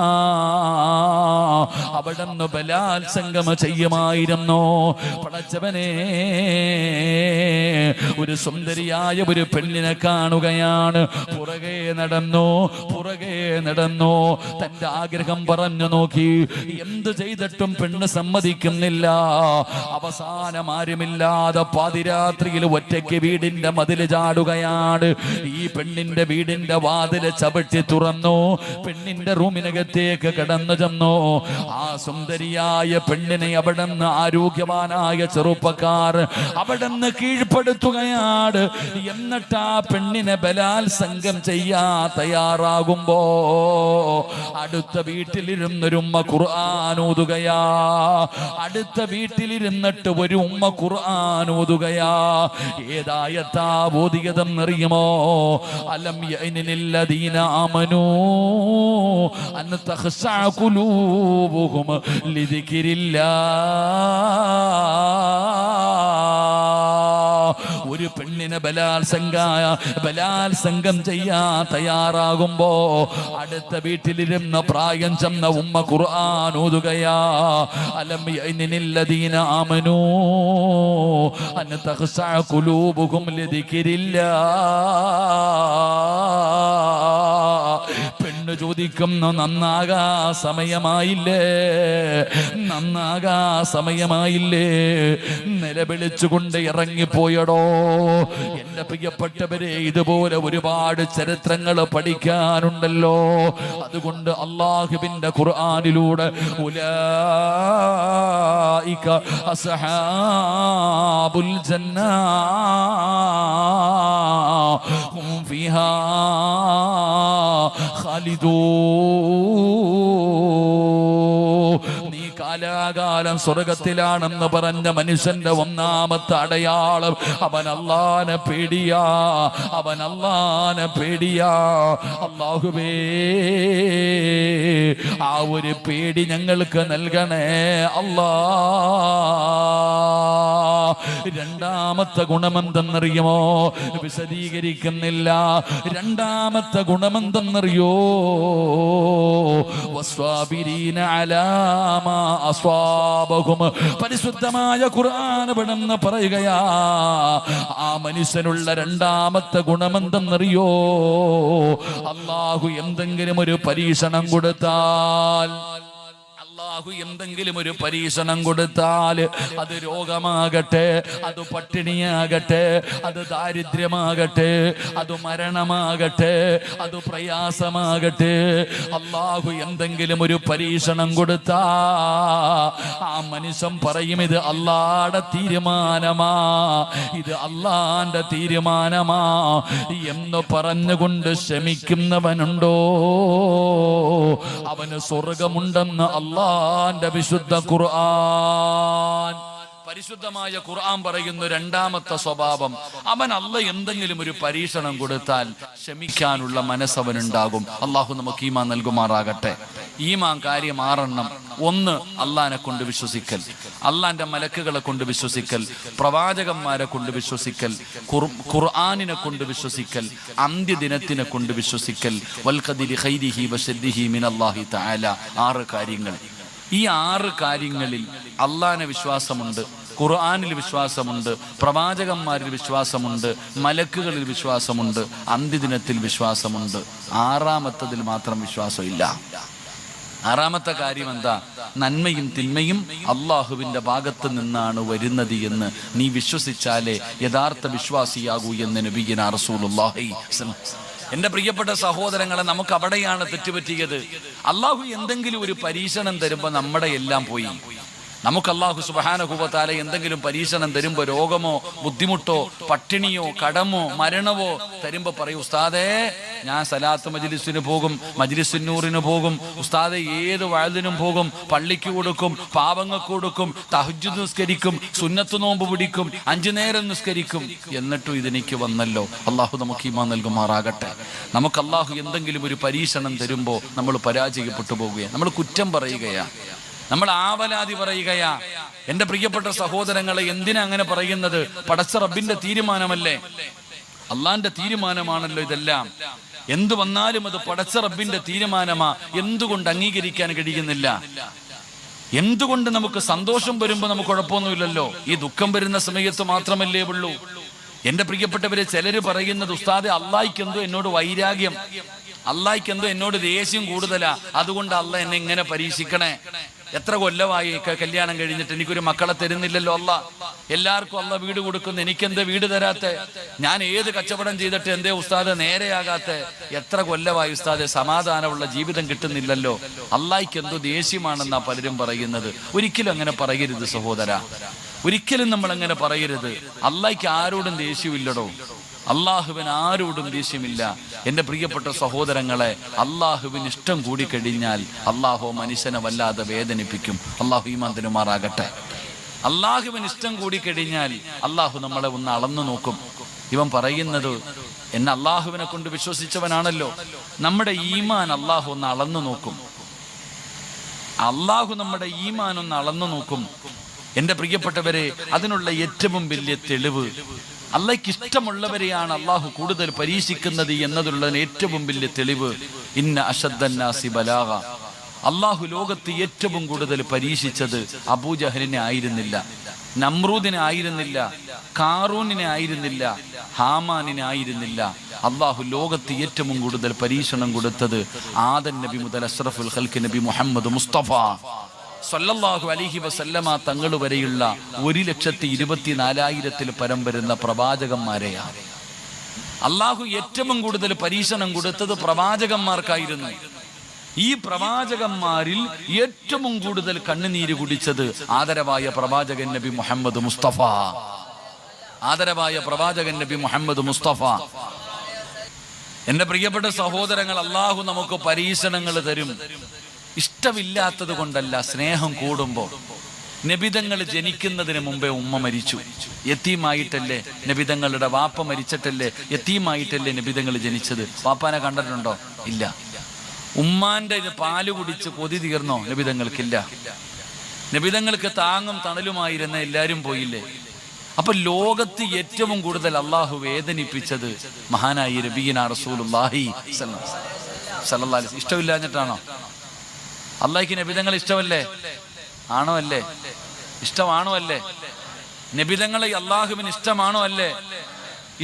അവിടുന്ന് ബലാത്സംഗം ചെയ്യുമായിരുന്നു. പടച്ചവനെ, ഒരു സുന്ദരിയായ ഒരു പെണ്ണിനെ കാണുകയാണ്. പുറകെ നടന്നു, പുറകെ നടന്നു. തന്റെ ആഗ്രഹം പറഞ്ഞു നോക്കി, എന്ത് ചെയ്തിട്ടും പെണ്ണ് സമ്മതിക്കുന്നില്ല. അവസാനം ആരുമില്ലാതെ പാതിരാത്രിയിൽ ഒറ്റയ്ക്ക് വീടിന്റെ മതില് ചാടുകയാണ്. ഈ പെണ്ണിന്റെ വീടിന്റെ വാതില് ചവിട്ടി തുറന്നു. പെണ്ണിന്റെ റൂമിനകത്തേക്ക് കടന്നു ചെന്നു. ആ സുന്ദരിയായ പെണ്ണിനെ അവിടുന്ന് ആരോഗ്യവാനായ ചെറുപ്പക്കാർ അവിടുന്ന് കീഴ്പ്പെടുത്തുകയാണ്. എന്നിട്ട് ആ പെണ്ണിനെ ബലാത്സംഗം ചെയ്യാ തയ്യാറാകുമ്പോ അടുത്ത വീട്ടിലിരുന്നൊരു ഉമ്മ ഖുർആൻ ഓതുകയാ. അടുത്ത വീട്ടിലിരുന്നിട്ട് ഒരു ഉമ്മ ഖുർആൻ ഓതുകയാ. ഏതായത്താ ഓതിയതെന്നറിയുമോ? അലം യഅനില്ലദീന ആമനൂ അൻ തഖ്ശഅ ഖുലൂബുഹും ലിദിക്രില്ലാഹ്. ഒരു പെണ്ണിനെ ബലാത്സംഗം ചെയ്യാൻ തയ്യാറാകുമ്പോ അടുത്ത വീട്ടിലിരുന്ന് പ്രായം ചെന്ന ഉമ്മ ഖുർആൻ ഓതുകയാ. അലം യഅ്നില്ലദീന ആമനൂ അൻ തഖ്ശഅ ഖുലൂബുഹും ലിദിക്രില്ലാഹ്. പെണ്ണ് ചോദിക്കുന്നു, നന്നാകാ സമയമായില്ലേ, നന്നാകാ സമയമായില്ലേ? നിലവിളിച്ചുകൊണ്ട് ഇറങ്ങിപ്പോയടോ. എന്റെ പ്രിയപ്പെട്ടവരെ, ഇതുപോലെ ഒരുപാട് ചരിത്രങ്ങൾ പഠിക്കാനുണ്ടല്ലോ. അതുകൊണ്ട് അല്ലാഹുവിന്റെ ഖുർആനിലൂടെ ഉലൈക അസ്ഹാബുൽ ജന്ന ഹും ഫീഹാ നീ കാലാകാലം സ്വർഗത്തിലാണെന്ന് പറഞ്ഞ മനുഷ്യന്റെ ഒന്നാമത്തെ അടയാളം അവൻ അല്ലാഹുവിനെ പേടിയാ, അവൻ അല്ലാഹുവിനെ പേടിയാ. അല്ലാഹുവേ, ആ ഒരു പേടി ഞങ്ങൾക്ക് നൽകണേ അല്ലാ. രണ്ടാമത്തെ ഗുണമെന്തെന്നറിയുമോ? വിശദീകരിക്കുന്നില്ല. രണ്ടാമത്തെ ഗുണമെന്തെന്നറിയോ? വസ്വാബിരീന അലാ മാ അസ്വാബഹും. പരിശുദ്ധമായ ഖുർആൻ പെടുന്ന പറയുകയാ, ആ മനുഷ്യനുള്ള രണ്ടാമത്തെ ഗുണമെന്തെന്നറിയോ? അല്ലാഹു എന്തെങ്കിലും ഒരു പരീക്ഷണം കൊടുത്താൽ, എന്തെങ്കിലും ഒരു പരീക്ഷണം കൊടുത്താൽ, അത് രോഗമാകട്ടെ, അത് പട്ടിണിയാകട്ടെ, അത് ദാരിദ്ര്യമാകട്ടെ, അത് മരണമാകട്ടെ, അത് പ്രയാസമാകട്ടെ, അല്ലാഹു എന്തെങ്കിലും ഒരു പരീക്ഷണം കൊടുത്താ ആ മനുഷ്യൻ പറയും, ഇത് അല്ലാഹുവിന്റെ തീരുമാനമാ, ഇത് അല്ലാഹുവിന്റെ തീരുമാനമാ എന്ന് പറഞ്ഞുകൊണ്ട് ക്ഷമിക്കുന്നവനുണ്ടോ? അവന് സ്വർഗമുണ്ടെന്ന് അല്ലാഹുവിന്റെ വിശുദ്ധ ഖുർആൻ. പരിശുദ്ധമായ ഖുർആൻ പറയുന്ന രണ്ടാമത്തെ സ്വഭാവം, അവൻ അല്ലാഹ് എന്തെങ്കിലും ഒരു പരീക്ഷണം കൊടുത്താൽ ക്ഷമിക്കാനുള്ള മനസ്സവനുണ്ടാകും. അല്ലാഹു നമുക്ക് ഈമാൻ നൽകുമാറാകട്ടെ. ഈമാൻ കാര്യം 6. 1, അല്ലാഹനെ കൊണ്ട് വിശ്വസിക്കൽ, അല്ലാഹന്റെ മലക്കുകളെ കൊണ്ട് വിശ്വസിക്കൽ, പ്രവാചകന്മാരെ കൊണ്ട് വിശ്വസിക്കൽ, ഖുർആനിനെ കൊണ്ട് വിശ്വസിക്കൽ, അന്ത്യദിനത്തിനെ കൊണ്ട് വിശ്വസിക്കൽ, വൽ ഖദരി ഖൈരിഹി വശർരിഹി മിനല്ലാഹി തആല. 6 കാര്യങ്ങൾ. ഈ 6 കാര്യങ്ങളിൽ അല്ലാഹനെ വിശ്വാസമുണ്ട്, ഖുർആനിൽ വിശ്വാസമുണ്ട്, പ്രവാചകന്മാരിൽ വിശ്വാസമുണ്ട്, മലക്കുകളിൽ വിശ്വാസമുണ്ട്, അന്ത്യദിനത്തിൽ വിശ്വാസമുണ്ട്. 6ാമത്തതിൽ മാത്രം വിശ്വാസമില്ല. 6ാമത്തെ കാര്യം എന്താ? നന്മയും തിന്മയും അള്ളാഹുവിന്റെ ഭാഗത്ത് നിന്നാണ് വരുന്നത് എന്ന് നീ വിശ്വസിച്ചാലേ യഥാർത്ഥ വിശ്വാസിയാകൂ എന്ന് നബിയുനാ റസൂലുള്ളാഹി. എന്റെ പ്രിയപ്പെട്ട സഹോദരങ്ങളെ, നമുക്ക് അവിടെയാണ് തെറ്റുപറ്റിയത്. അള്ളാഹു എന്തെങ്കിലും ഒരു പരീക്ഷണം തരുമ്പോൾ നമ്മുടെ എല്ലാം പോയി. നമുക്ക് അല്ലാഹു സുബ്ഹാനഹു വ തആല എന്തെങ്കിലും പരീക്ഷണം തരുമ്പോൾ, രോഗമോ ബുദ്ധിമുട്ടോ പട്ടിണിയോ കടമോ മരണമോ തരുമ്പോൾ പറയും, ഉസ്താദേ ഞാൻ സലാത്ത് മജ്ലിസിന് പോകും, മജ്ലിസുൻ നൂറിന് പോകും, ഉസ്താദേ ഏത് വഅദിനും പോകും, പള്ളിക്ക് കൊടുക്കും, പാവങ്ങൾക്ക് കൊടുക്കും, തഹജ്ജുദ് നിസ്കരിക്കും, സുന്നത്ത് നോമ്പ് പിടിക്കും, 5 നേരം നിസ്കരിക്കും, എന്നിട്ടും ഇതെനിക്ക് വന്നല്ലോ. അല്ലാഹു നമുക്ക് ഈമാൻ നൽകുമാറാകട്ടെ. നമുക്ക് അല്ലാഹു എന്തെങ്കിലും ഒരു പരീക്ഷണം തരുമ്പോൾ നമ്മൾ പരാജയപ്പെട്ടു പോവുകയാണ്, നമ്മൾ കുറ്റം പറയുകയാണ്, നമ്മൾ ആവലാതി പറയുകയാ. എന്റെ പ്രിയപ്പെട്ട സഹോദരങ്ങളെ, എന്തിനാ അങ്ങനെ പറയുന്നത്? പടച്ച റബ്ബിന്റെ തീരുമാനമല്ലേ, അള്ളാന്റെ തീരുമാനമാണല്ലോ ഇതെല്ലാം. എന്തു വന്നാലും അത് പടച്ച റബ്ബിന്റെ തീരുമാനമാ. എന്തുകൊണ്ട് അംഗീകരിക്കാൻ കഴിയുന്നില്ല? എന്തുകൊണ്ട് നമുക്ക് സന്തോഷം വരുമ്പോ നമുക്ക് കുഴപ്പമൊന്നുമില്ലല്ലോ, ഈ ദുഃഖം വരുന്ന സമയത്ത് മാത്രമല്ലേ ഉള്ളൂ? എന്റെ പ്രിയപ്പെട്ടവരെ, ചിലര് പറയുന്നത്, ഉസ്താദെ അള്ളാഹിക്ക് എന്തോ എന്നോട് വൈരാഗ്യം, അള്ളാഹിക്ക് എന്തോ എന്നോട് ദേഷ്യം കൂടുതലാ, അതുകൊണ്ട് അള്ളാഹ് എന്നെ ഇങ്ങനെ പരീക്ഷിക്കണേ. എത്ര കൊല്ലമായി കല്യാണം കഴിഞ്ഞിട്ട് എനിക്കൊരു മക്കളെ തരുന്നില്ലല്ലോ അല്ലാ. എല്ലാവർക്കും അല്ലാ വീട് കൊടുക്കുന്നു, എനിക്കെന്താ വീട് തരാത്തെ? ഞാൻ ഏത് കച്ചവടം ചെയ്തിട്ട് എന്തേ ഉസ്താദ് നേരെയാകാത്തെ? എത്ര കൊല്ലമായി ഉസ്താദെ സമാധാനമുള്ള ജീവിതം കിട്ടുന്നില്ലല്ലോ. അള്ളാഹിക്ക് എന്തോ ദേഷ്യമാണെന്നാ പലരും പറയുന്നത്. ഒരിക്കലും അങ്ങനെ പറയരുത് സഹോദര, ഒരിക്കലും നമ്മൾ അങ്ങനെ പറയരുത്. അള്ളാഹിക്ക് ആരോടും ദേഷ്യമില്ലടോ, അള്ളാഹുവിന് ആരോടും ദേഷ്യമില്ല. എൻ്റെ പ്രിയപ്പെട്ട സഹോദരങ്ങളെ, അള്ളാഹുവിന് ഇഷ്ടം കൂടിക്കഴിഞ്ഞാൽ അള്ളാഹു മനുഷ്യനെ വല്ലാതെ വേദനിപ്പിക്കും. അള്ളാഹു ഈമാൻ തരുമാറാകട്ടെ. അള്ളാഹുവിന് ഇഷ്ടം കൂടിക്കഴിഞ്ഞാൽ അള്ളാഹു നമ്മളെ ഒന്ന് അളന്നു നോക്കും. ഇവൻ പറയുന്നത് എന്നെ അള്ളാഹുവിനെ കൊണ്ട് വിശ്വസിച്ചവനാണല്ലോ. നമ്മുടെ ഈമാൻ അള്ളാഹു ഒന്ന് അളന്നു നോക്കും. അള്ളാഹു നമ്മുടെ ഈമാൻ ഒന്ന് അളന്നു നോക്കും. എൻ്റെ പ്രിയപ്പെട്ടവരെ, അതിനുള്ള ഏറ്റവും വലിയ തെളിവ് അള്ളാഹ്ക്ക് ഇഷ്ടമുള്ളവരെയാണ് അള്ളാഹു കൂടുതൽ പരീക്ഷിക്കുന്നത് എന്നതിലുള്ള ഏറ്റവും വലിയ തെളിവ് ഇന്ന അശദ്ദന്നാസി ബലാഗ. അള്ളാഹു ലോകത്ത് ഏറ്റവും കൂടുതൽ പരീക്ഷിച്ചത് അബൂജഹലിനെ ആയിരുന്നില്ല, നമ്രൂദിനെ ആയിരുന്നില്ല, കാറൂനിനെ ആയിരുന്നില്ല, ഹാമാനിനെ ആയിരുന്നില്ല. അള്ളാഹു ലോകത്ത് ഏറ്റവും കൂടുതൽ പരീക്ഷണം കൊടുത്തത് ആദം നബി മുതൽ അഷ്റഫുൽ ഖൽഖ് നബി മുഹമ്മദ് മുസ്തഫ സല്ലല്ലാഹു അലൈഹി വസല്ലമ തങ്ങൾ വരെയുള്ള 1,24,000 പരം വരുന്ന പ്രവാചകന്മാരെയാണ്. അള്ളാഹു ഏറ്റവും കൂടുതൽ പരീക്ഷണം കൊടുത്തത് പ്രവാചകന്മാർക്കായിരുന്നു. ഈ പ്രവാചകന്മാരിൽ ഏറ്റവും കൂടുതൽ കണ്ണുനീര് കുടിച്ചത് ആദരവായ പ്രവാചകൻ നബി മുഹമ്മദ് മുസ്തഫ. ആദരവായ പ്രവാചകൻ നബി മുഹമ്മദ് മുസ്തഫ. എന്റെ പ്രിയപ്പെട്ട സഹോദരങ്ങൾ, അള്ളാഹു നമുക്ക് പരീക്ഷണങ്ങൾ തരും. ഇഷ്ടമില്ലാത്തത് കൊണ്ടല്ല, സ്നേഹം കൂടുമ്പോ. നബിതങ്ങൾ ജനിക്കുന്നതിന് മുമ്പേ ഉമ്മ മരിച്ചു. യത്തീമായിട്ടല്ലേ നബിതങ്ങളുടെ വാപ്പ മരിച്ചിട്ടല്ലേ യത്തീമായിട്ടല്ലേ നബിതങ്ങൾ ജനിച്ചത്? വാപ്പാനെ കണ്ടിട്ടുണ്ടോ? ഇല്ല. ഉമ്മാന്റെ പാല് കുടിച്ച് കൊതി തീർന്നോ? നബിതങ്ങൾക്കില്ല. നബിതങ്ങൾക്ക് താങ്ങും തണലുമായിരുന്ന എല്ലാവരും പോയില്ലേ? അപ്പൊ ലോകത്ത് ഏറ്റവും കൂടുതൽ അള്ളാഹു വേദനിപ്പിച്ചത് മഹാനായി നബിയിന റസൂലുള്ളാഹി സ്വല്ലല്ലാഹു അലൈഹി വസല്ലം. ഇഷ്ടമില്ലാഞ്ഞിട്ടാണോ? അള്ളാഹിക്ക് നബിതങ്ങൾ ഇഷ്ടമല്ലേ? ആണോ അല്ലേ? ഇഷ്ടമാണോ അല്ലേ? നബിതങ്ങളെ അള്ളാഹുവിന് ഇഷ്ടമാണോ അല്ലേ?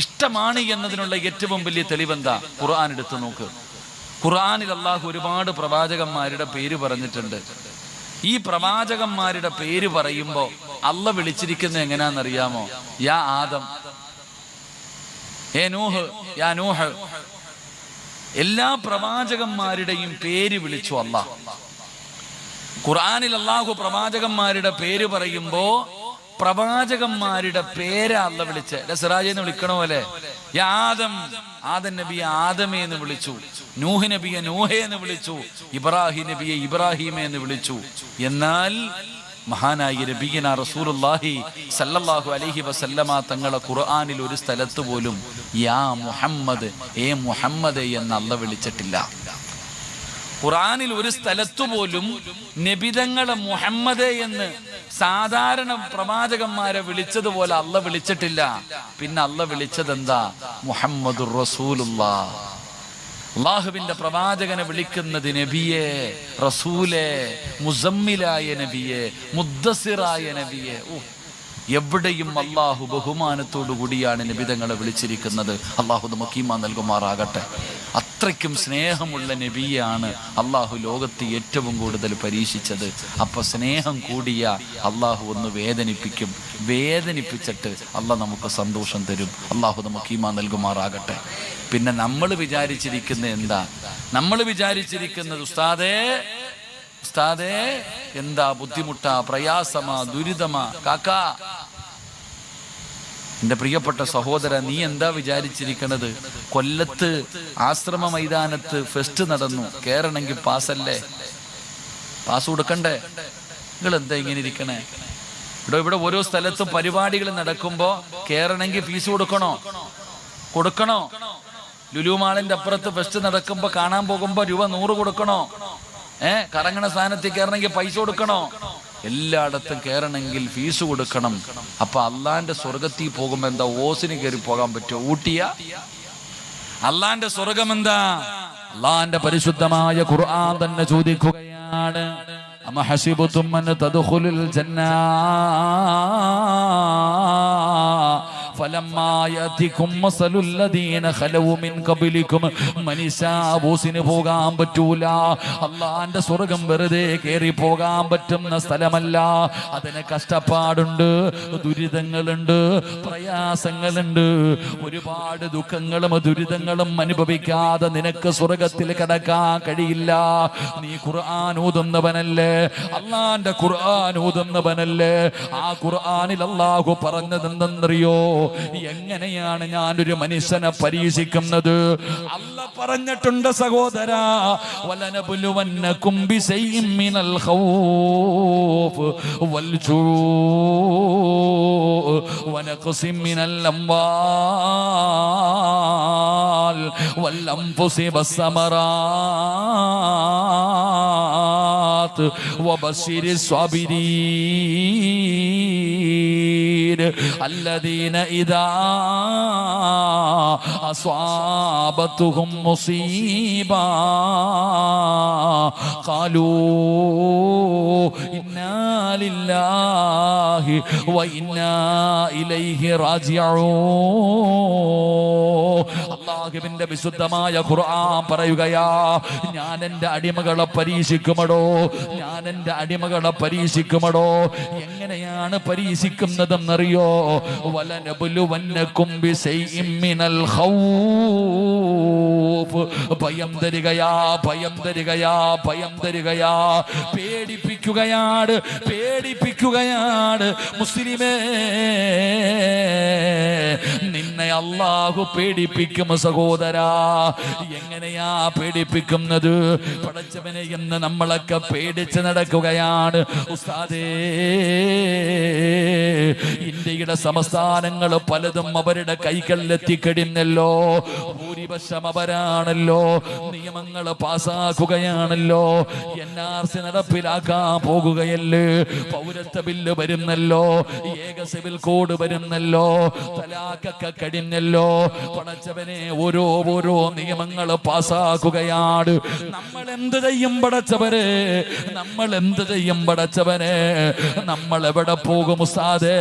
ഇഷ്ടമാണ് എന്നതിനുള്ള ഏറ്റവും വലിയ തെളിവെന്താ? ഖുർആൻ എടുത്ത് നോക്ക്. ഖുർആനിൽ അള്ളാഹു ഒരുപാട് പ്രവാചകന്മാരുടെ പേര് പറഞ്ഞിട്ടുണ്ട്. ഈ പ്രവാചകന്മാരുടെ പേര് പറയുമ്പോ അള്ള വിളിച്ചിരിക്കുന്നത് എങ്ങനെയാണെന്നറിയാമോ? യാ ആദം, ഏ നൂഹ്, യാ നൂഹ്. എല്ലാ പ്രവാചകന്മാരുടെയും പേര് വിളിച്ചു അള്ളാഹ്. ഖുർആനിൽ അള്ളാഹു പ്രവാചകന്മാരുടെ പേര് പറയുമ്പോ പ്രവാചകന്മാരുടെ പേരാ അള്ള വിളിച്ച്. സിറാജെന്ന് വിളിക്കണ പോലെ യാ ആദം, ആദം നബിയെ ആദമേ എന്ന് വിളിച്ചു, നൂഹ് നബിയെ നൂഹേ എന്ന് വിളിച്ചു, ഇബ്രാഹിം നബിയെ ഇബ്രാഹിമേ എന്ന് വിളിച്ചു. എന്നാൽ മഹാനായ നബിയിന റസൂലുള്ളാഹി സല്ലല്ലാഹു അലൈഹി വസല്ലമ തങ്ങളെ ഖുർആനിൽ ഒരു സ്ഥലത്ത് പോലും യാ മുഹമ്മദ്, ഏ മുഹമ്മദ് എന്ന് അള്ള വിളിച്ചിട്ടില്ല. ഖുർആനിൽ ഒരു സ്ഥലത്തു പോലും നബിതങ്ങളെ മുഹമ്മദ് എന്ന് സാധാരണ പ്രവാചകന്മാരെ വിളിച്ചതുപോലെ അള്ള വിളിച്ചിട്ടില്ല. പിന്നെ അള്ള വിളിച്ചത് എന്താ? മുഹമ്മദുർ റസൂലുള്ളാഹ്. അള്ളാഹുവിന്റെ പ്രവാചകനെ വിളിക്കുന്നത് നബിയെ, റസൂലെ, മുസമ്മിലായ നബിയെ, മുദ്ദസിറായ നബിയെ. എവിടെയും അള്ളാഹു ബഹുമാനത്തോടു കൂടിയാണ് നബിതങ്ങളെ വിളിച്ചിരിക്കുന്നത്. അള്ളാഹു നമുക്ക് ഈമാൻ നൽകുമാറാകട്ടെ. അത്രയ്ക്കും സ്നേഹമുള്ള നബിയാണ് അള്ളാഹു ലോകത്ത് ഏറ്റവും കൂടുതൽ പരീക്ഷിച്ചത്. അപ്പൊ സ്നേഹം കൂടിയ അള്ളാഹു ഒന്ന് വേദനിപ്പിക്കും. വേദനിപ്പിച്ചിട്ട് അള്ളാഹ് നമുക്ക് സന്തോഷം തരും. അള്ളാഹു നമുക്ക് ഈമാൻ നൽകുമാറാകട്ടെ. പിന്നെ നമ്മൾ വിചാരിച്ചിരിക്കുന്നത് എന്താ? നമ്മൾ വിചാരിച്ചിരിക്കുന്നത് ഉസ്താദേ എന്താ ബുദ്ധിമുട്ടാ, പ്രയാസമാ, ദുരിതമാ? കാക്കാ, എന്റെ പ്രിയപ്പെട്ട സഹോദര, നീ എന്താ വിചാരിച്ചിരിക്കണത്? കൊല്ലത്ത് ആശ്രമ മൈതാനത്ത് ഫെസ്റ്റ് നടന്നു, കേറണമെങ്കിൽ പാസ്സല്ലേ? പാസ് കൊടുക്കണ്ടേ? നിങ്ങൾ എന്താ ഇങ്ങനെ ഇരിക്കണേ? ഇവിടെ ഓരോ സ്ഥലത്തും പരിപാടികൾ നടക്കുമ്പോ കേറണമെങ്കിൽ ഫീസ് കൊടുക്കണോ? ലുലുമാളിന്റെ അപ്പുറത്ത് ഫെസ്റ്റ് നടക്കുമ്പോ കാണാൻ പോകുമ്പോ രൂപ 100 കൊടുക്കണോ? കറങ്ങണ സ്ഥാനത്ത് കയറണമെങ്കിൽ പൈസ കൊടുക്കണോ? എല്ലായിടത്തും കയറണമെങ്കിൽ ഫീസ് കൊടുക്കണം. അപ്പൊ അള്ളാന്റെ സ്വർഗത്തിൽ പോകുമ്പോ എന്താ ഓസിന് കയറി പോകാൻ പറ്റുമോ? ഊട്ടിയ അള്ളാന്റെ സ്വർഗം എന്താ? അള്ളാന്റെ പരിശുദ്ധമായ ഖുർആൻ തന്നെ ചോദിക്കുകയാണ്, അമ ഹസിബതും അൻ തദ്ഖുലുൽ ജന്ന ഫലമ്മാ യതികും മസലുൽ ലദീന ഖലൂ മിൻ ഖബലികും. മനുഷ്യാബോസിന് പോകാൻ പറ്റൂല. അള്ളാന്റെ സ്വർഗം വെറുതെ കയറി പോകാൻ പറ്റുന്ന സ്ഥലമല്ല. അതിന് കഷ്ടപ്പാടുണ്ട്, ദുരിതങ്ങളുണ്ട്, പ്രയാസങ്ങളുണ്ട്. ഒരുപാട് ദുഃഖങ്ങളും ദുരിതങ്ങളും അനുഭവിക്കാതെ നിനക്ക് സ്വർഗത്തിൽ കടക്കാൻ കഴിയില്ല. നീ ഖുർആൻ ഓതുന്നവനല്ലേ? അള്ളാന്റെ ഖുർആൻ ഓതുന്നവനല്ലേ? ആ ഖുർആനിൽ അള്ളാഹു പറഞ്ഞതെന്തെന്നറിയോ? എങ്ങനെയാണ് ഞാനൊരു മനുഷ്യനെ പരീക്ഷിക്കുന്നത്? അല്ലാഹ് പറഞ്ഞിട്ടുണ്ട് സഹോദരാ, വലനബ്ലുവന്നകും ബിശൈഇൻ മിനൽ ഖൗഫ് വൽ ജൂഅ് വനഖസിം മിനൽ അംവാൽ വൽ അൻഫുസി വസ്സമറാത്ത് വബശിരിസ് സ്വാബിരീൻ. الذين إذا أصابتهم مصيبة قالوا إنا لله وإنا إليه راجعون. അല്ലാഹുവിന്റെ വിശുദ്ധമായ ഖുർആൻ പറയുകയാ, ഞാൻ എൻ്റെ അടിമകളെ പരീക്ഷിക്കുമടോ, ഞാൻ എൻ്റെ അടിമകളെ പരീക്ഷിക്കുമടോ. എങ്ങനെയാണ് പരീക്ഷിക്കുന്നതെന്നറിയോ? വലനബ്ലുവന്നകും ബിശൈഇൻ മിനൽ ഖൗഫ്. ഭയം തരികയാ, ഭയം തരികയാ, ഭയം തരികയാ, പേടിപ്പിക്കുകയാണ്, പേടിപ്പിക്കുകയാണ്. മുസ്ലിമേ, നിന്നെ അല്ലാഹു പേടിപ്പിക്കും സഹോദരാ. എങ്ങനെയാ പേടിപ്പിക്കുന്നത്? പടച്ചവനെ എന്ന് നമ്മളൊക്കെ പേടിച്ച് നടക്കുകയാണ്. ഉസ്താദേ, ഇന്ത്യയുടെ സംസ്ഥാനങ്ങൾ പലതും അവരുടെ കൈകളിലെത്തിക്കഴിഞ്ഞല്ലോ. ഭൂരിപക്ഷം അവരാണല്ലോ. നിയമങ്ങൾ പാസ്സാക്കുകയാണല്ലോ. NRC നടപ്പിലാക്കാൻ പോകുകയല്ലേ. പൗരത്വ ബില്ല് വരുന്നല്ലോ. ഏക സിവിൽ കോഡ് വരുന്നല്ലോ. തലാഖൊക്കെ കഴിഞ്ഞല്ലോ. പടച്ചവനെ, ഓരോ നിയമങ്ങൾ പാസ്സാക്കുകയാണ്. നമ്മൾ എന്ത് ചെയ്യും പടച്ചവനെ? നമ്മൾ എന്ത് ചെയ്യും പടച്ചവനെ? നമ്മൾ എവിടെ പോകും ഉസ്താദേ?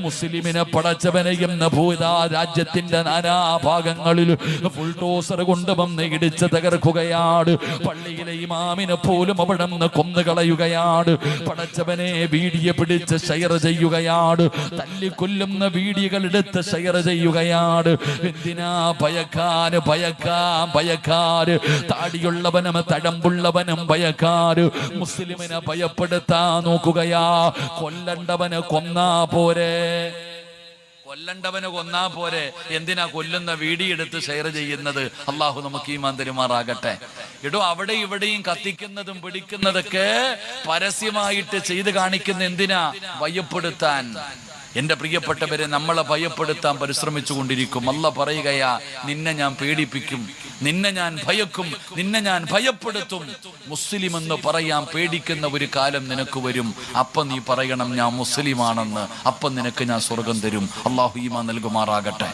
മുസ്ലിമിനെ പടച്ചവനെ എന്ന് ഭൂതാ രാജ്യത്തിന്റെ നാനാഭാഗങ്ങളിൽ ബുൾഡോസർ കൊണ്ടുവന്ന് ഇടിച്ച് തകർക്കുകയാണ്. പള്ളിയിലെ ഇമാമിനെ പോലും അവിടെ നിന്ന് കൊന്നുകളയുകയാണ്. പടച്ചവനെ, വീഡിയോ പിടിച്ച് ഷെയർ ചെയ്യുകയാണ്. തല്ലിക്കൊല്ലുന്ന വീഡിയോകൾ എടുത്ത് ഷെയർ ചെയ്യുകയാണ്. എന്തിനാ ഭയക്കാര്, ഭയക്കാൻ ഭയക്കാര്. താടിയുള്ളവനും തഴമ്പുള്ളവനും ഭയക്കാര്. മുസ്ലിമിനെ ഭയപ്പെടുത്താൻ നോക്കുകയാ. കൊല്ലണ്ടവന് കൊന്നാ പോരെ, കൊല്ലണ്ടവന് കൊന്നാ പോരെ. എന്തിനാ കൊല്ലുന്ന വീഡിയോ എടുത്ത് ഷെയർ ചെയ്യുന്നത്? അള്ളാഹു നമുക്ക് ഈമാൻ തരുമാറാകട്ടെ. എടോ, അവിടെ ഇവിടെയും കത്തിക്കുന്നതും പിടിക്കുന്നതൊക്കെ പരസ്യമായിട്ട് ചെയ്ത് കാണിക്കുന്ന എന്തിനാ? ഭയപ്പെടുത്താൻ. എന്റെ പ്രിയപ്പെട്ടവരെ, നമ്മളെ ഭയപ്പെടുത്താൻ പരിശ്രമിച്ചു കൊണ്ടിരിക്കും. അല്ലാഹ് പറയുകയാ, നിന്നെ ഞാൻ പേടിപ്പിക്കും, നിന്നെ ഞാൻ ഭയക്കും, നിന്നെ ഞാൻ ഭയപ്പെടുത്തും. മുസ്ലിം എന്ന് പറയാൻ പേടിക്കുന്ന ഒരു കാലം നിനക്ക് വരും. അപ്പം നീ പറയണം ഞാൻ മുസ്ലിമാണെന്ന്. അപ്പം നിനക്ക് ഞാൻ സ്വർഗം തരും. അള്ളാഹു ഈമാൻ നൽകുമാറാകട്ടെ.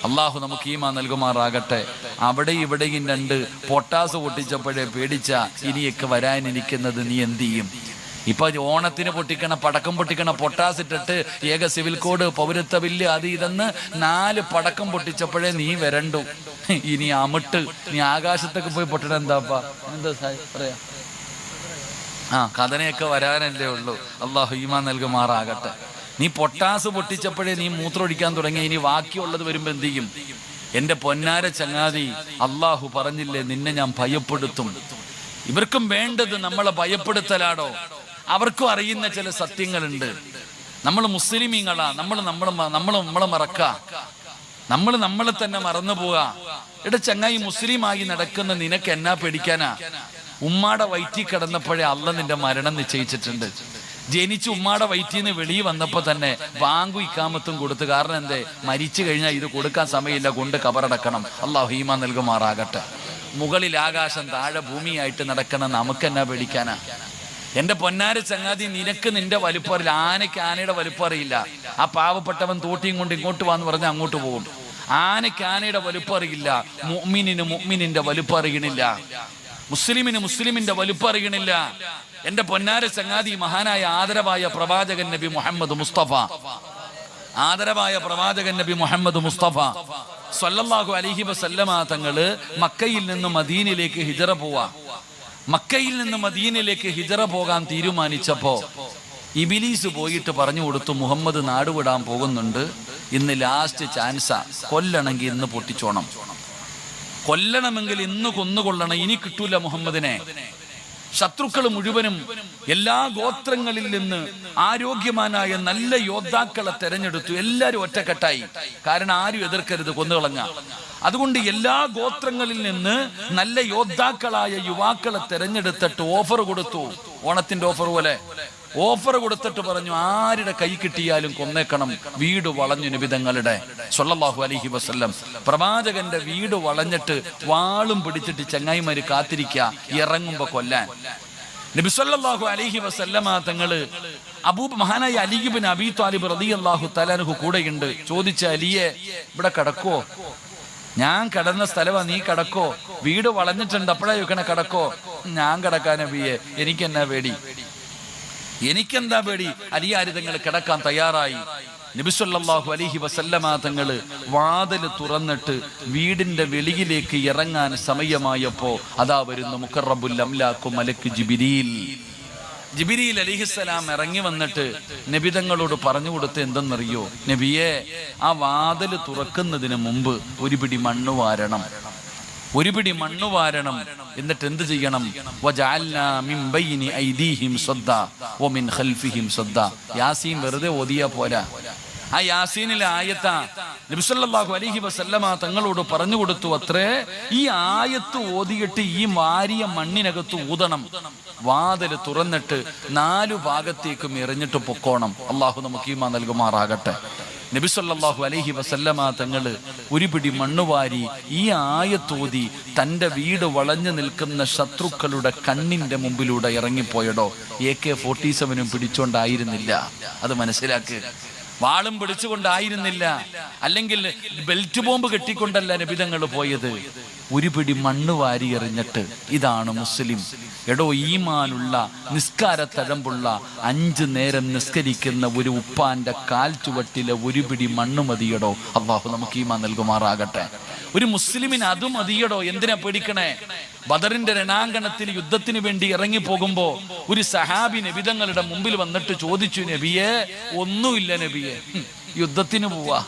അള്ളാഹു നമുക്ക് ഈമാൻ നൽകുമാറാകട്ടെ. അവിടെ ഇവിടെയും രണ്ട് പൊട്ടാസ് പൊട്ടിച്ചപ്പോഴേ പേടിച്ച ഇനിയൊക്കെ വരാനിരിക്കുന്നത് നീ എന്ത് ചെയ്യും? ഇപ്പൊ ഓണത്തിന് പൊട്ടിക്കണ പടക്കം പൊട്ടിക്കണ പൊട്ടാസ് ഇട്ടിട്ട് ഏക സിവിൽ കോഡ്, പൗരത്വ ബില്ല്, അത് ഇതെന്ന് 4 പടക്കം പൊട്ടിച്ചപ്പോഴേ നീ വരണ്ടു. ഇനി അമിട്ട് നീ ആകാശത്തൊക്കെ പോയി പൊട്ടണ എന്താപ്പാ? എന്താ പറയാ? കഥനയൊക്കെ വരാനല്ലേ ഉള്ളൂ. അള്ളാഹു ഈമാൻ നൽകുമാറാകട്ടെ. നീ പൊട്ടാസ് പൊട്ടിച്ചപ്പോഴേ നീ മൂത്രമൊഴിക്കാൻ തുടങ്ങി. ഇനി ബാക്കിയുള്ളത് വരുമ്പോ എന്ത് ചെയ്യും? എന്റെ പൊന്നാര ചങ്ങാതി, അള്ളാഹു പറഞ്ഞില്ലേ നിന്നെ ഞാൻ ഭയപ്പെടുത്തും. ഇവർക്കും വേണ്ടത് നമ്മളെ ഭയപ്പെടുത്തലാടോ. അവർക്കും അറിയുന്ന ചില സത്യങ്ങളുണ്ട്. നമ്മൾ മുസ്ലിമീങ്ങളാ, നമ്മളെ മറക്ക, നമ്മളെ തന്നെ മറന്നു പോവാ. എടാ ചങ്ങായി, മുസ്ലിമായി നടക്കുന്ന നിനക്ക് എന്നാ പേടിക്കാനാ? ഉമ്മാടെ വയറ്റിൽ കിടന്നപ്പോഴേ അള്ളാഹ് നിന്റെ മരണം നിശ്ചയിച്ചിട്ടുണ്ട്. ജനിച്ച് ഉമ്മാടെ വയറ്റിൽ നിന്ന് വെളിയിൽ വന്നപ്പോ തന്നെ ബാങ്കും ഇക്കാമത്തും കൊടുത്തു. കാരണം എന്തേ? മരിച്ചു കഴിഞ്ഞാൽ ഇത് കൊടുക്കാൻ സമയമില്ല, കൊണ്ട് കബറടക്കണം. അള്ളാഹു ഈമാൻ നൽകുമാറാകട്ടെ. മുകളിൽ ആകാശം, താഴെ ഭൂമിയായിട്ട് നടക്കണ നമുക്കെന്നാ പേടിക്കാനാ? എന്റെ പൊന്നാര ചങ്ങാതി, നിനക്ക് നിന്റെ വലുപ്പം അറിയില്ല. ആനയ്ക്ക് ആനയുടെ വലുപ്പം അറിയില്ല. ആ പാവപ്പെട്ടവൻ തോട്ടിയും കൊണ്ട് ഇങ്ങോട്ട് വാന്ന് പറഞ്ഞാൽ അങ്ങോട്ട് പോകും. ആനയ്ക്ക് ആനയുടെ വലുപ്പം അറിയില്ല. മുഅ്മിനിന്റെ വലുപ്പം അറിയണില്ല. മുസ്ലിമിന്റെ വലുപ്പം അറിയണില്ല. എന്റെ പൊന്നാര ചങ്ങാതി, മഹാനായ ആദരവായ പ്രവാചകൻ നബി മുഹമ്മദ് മുസ്തഫ, ആദരവായ പ്രവാചകൻ നബി മുഹമ്മദ് മുസ്തഫ സല്ലല്ലാഹു അലൈഹി വസല്ലമ തങ്ങള് മക്കയിൽ നിന്ന് മദീനയിലേക്ക് ഹിജറ പോവാ. മക്കയിൽ നിന്ന് മദീനയിലേക്ക് ഹിജറ പോകാൻ തീരുമാനിച്ചപ്പോ ഇബിലീസ് പോയിട്ട് പറഞ്ഞു കൊടുത്തു, മുഹമ്മദ് നാടുവിടാൻ പോകുന്നുണ്ട്, ഇന്ന് ലാസ്റ്റ് ചാൻസാ, കൊല്ലണമെങ്കിൽ ഇന്ന് പൊട്ടിച്ചോണം, കൊല്ലണമെങ്കിൽ ഇന്ന് കൊന്നുകൊള്ളണം, ഇനി കിട്ടൂല മുഹമ്മദിനെ. ശത്രുക്കൾ മുഴുവനും എല്ലാ ഗോത്രങ്ങളിൽ നിന്ന് ആരോഗ്യവാനായ നല്ല യോദ്ധാക്കളെ തെരഞ്ഞെടുത്തു. എല്ലാരും ഒറ്റക്കെട്ടായി. കാരണം ആരും എതിർക്കരുത്, കൊന്നുകളഞ്ഞ. അതുകൊണ്ട് എല്ലാ ഗോത്രങ്ങളിൽ നിന്ന് നല്ല യോദ്ധാക്കളായ യുവാക്കളെ തെരഞ്ഞെടുത്തിട്ട് ഓഫർ കൊടുത്തു. ഓണത്തിന്റെ ഓഫർ പോലെ ഓഫർ കൊടുത്തിട്ട് പറഞ്ഞു, ആരുടെ കൈ കിട്ടിയാലും കൊന്നേക്കണം. വീട് വളഞ്ഞു നബിതങ്ങളുടെ സ്വല്ലല്ലാഹു അലൈഹി വസല്ലം. പ്രവാചകന്റെ വീട് വളഞ്ഞിട്ട് വാളും പിടിച്ചിട്ട് ചങ്ങായിമാര് കാത്തിരിക്കുക, ഇറങ്ങുമ്പോ കൊല്ലാൻ. നബി സ്വല്ലല്ലാഹു അലൈഹി വസല്ലമ തങ്ങള് മഹാനായ അലി ഇബ്നു അബീ ത്വാലിബ് റളിയല്ലാഹു തആല അൻഹു കൂടെയുണ്ട്. ചോദിച്ച അലിയെ, ഇവിടെ കടക്കോ? ഞാൻ കടന്ന സ്ഥലമാ, നീ കടക്കോ? വീട് വളഞ്ഞിട്ടുണ്ട്, അപ്പോഴാ ചോദിക്കണ കടക്കോ? ഞാൻ കടക്കാൻ നബിയെ, എനിക്കെന്നാ പേടി, എനിക്കെന്താ പേടി? അലിയാരി തങ്ങൾ കിടക്കാൻ തയ്യാറായി. നബി സല്ലല്ലാഹു അലൈഹി വസല്ലമ തങ്ങൾ വാതിൽ തുറന്നിട്ട് വീടിന്റെ വെളിയിലേക്ക് ഇറങ്ങാൻ സമയമായപ്പോ അതാ വരുന്നു മുഖറബുൽ അംലാഖു മലക്ക് ജിബ്രീൽ. ജിബ്രീൽ അലൈഹിസ്സലാം ഇറങ്ങി വന്നിട്ട് നബി തങ്ങളോട് പറഞ്ഞു കൊടുത്ത് എന്തെന്നറിയോ? നബിയെ, ആ വാതിൽ തുറക്കുന്നതിന് മുമ്പ് ഒരു പിടി മണ്ണ് വാരണം, ഒരു പിടി മണ്ണ് വാരണം. എന്നിട്ട് എന്ത് ചെയ്യണം? വജഅൽനാ മിൻ ബൈനി ഐദീഹിം സദ്ദ വമിൻ ഖൽഫിഹിം സദ്ദ. യാസീൻ വെറുതെ ഓതിയാ പോരാ. ആ യാസീനിലെ ആയത്താ നബി സല്ലല്ലാഹു അലൈഹി വസല്ലമ തങ്ങളോട് പറഞ്ഞു കൊടുത്തു അത്രേ. ഈ ആയത്ത് ഓതിയിട്ട് ഈ വാരിയ മണ്ണിനകത്ത് ഊതണം. വാതില് തുറന്നിട്ട് 4 ഭാഗത്തേക്കും എറിഞ്ഞിട്ട് പൊക്കോണം. അള്ളാഹു നമുക്ക് ഈമാൻ നൽകുമാറാകട്ടെ. നബി സല്ലല്ലാഹു അലൈഹി വസല്ലമ തങ്ങള് ഒരു പിടി മണ്ണുവാരി ഈ ആയത്തോതി തന്റെ വീട് വളഞ്ഞു നിൽക്കുന്ന ശത്രുക്കളുടെ കണ്ണിന്റെ മുമ്പിലൂടെ ഇറങ്ങിപ്പോയടോ. AK-47 പിടിച്ചോണ്ടായിരുന്നില്ല, അത് മനസ്സിലാക്ക്. വാളും പിടിച്ചുകൊണ്ടായിരുന്നില്ല, അല്ലെങ്കിൽ ബെൽറ്റ് ബോംബ് കെട്ടിക്കൊണ്ടല്ല നബിതങ്ങൾ പോയത്. ഒരു പിടി മണ്ണ് വാരി എറിഞ്ഞിട്ട്. ഇതാണ് മുസ്ലിം. എടോ, ഈമാനുള്ള നിസ്കാര തഴമ്പുള്ള 5 നേരം നിസ്കരിക്കുന്ന ഒരു ഉപ്പാന്റെ കാൽ ചുവട്ടിലെ ഒരു പിടി മണ്ണ് മതിയടോ. അല്ലാഹു നമുക്ക് ഈമാൻ നൽകുമാറാകട്ടെ. ഒരു മുസ്ലിമിന് അത് മതിയടോ. എന്തിനാ പേടിക്കണേ? ബദറിന്റെ രണാങ്കണത്തിൽ യുദ്ധത്തിന് വേണ്ടി ഇറങ്ങി പോകുമ്പോ ഒരു സഹാബി നബിതങ്ങളുടെ മുമ്പിൽ വന്നിട്ട് ചോദിച്ചു, നബിയെ, ഒന്നുമില്ല നബിയെ, യുദ്ധത്തിന് പോവാ,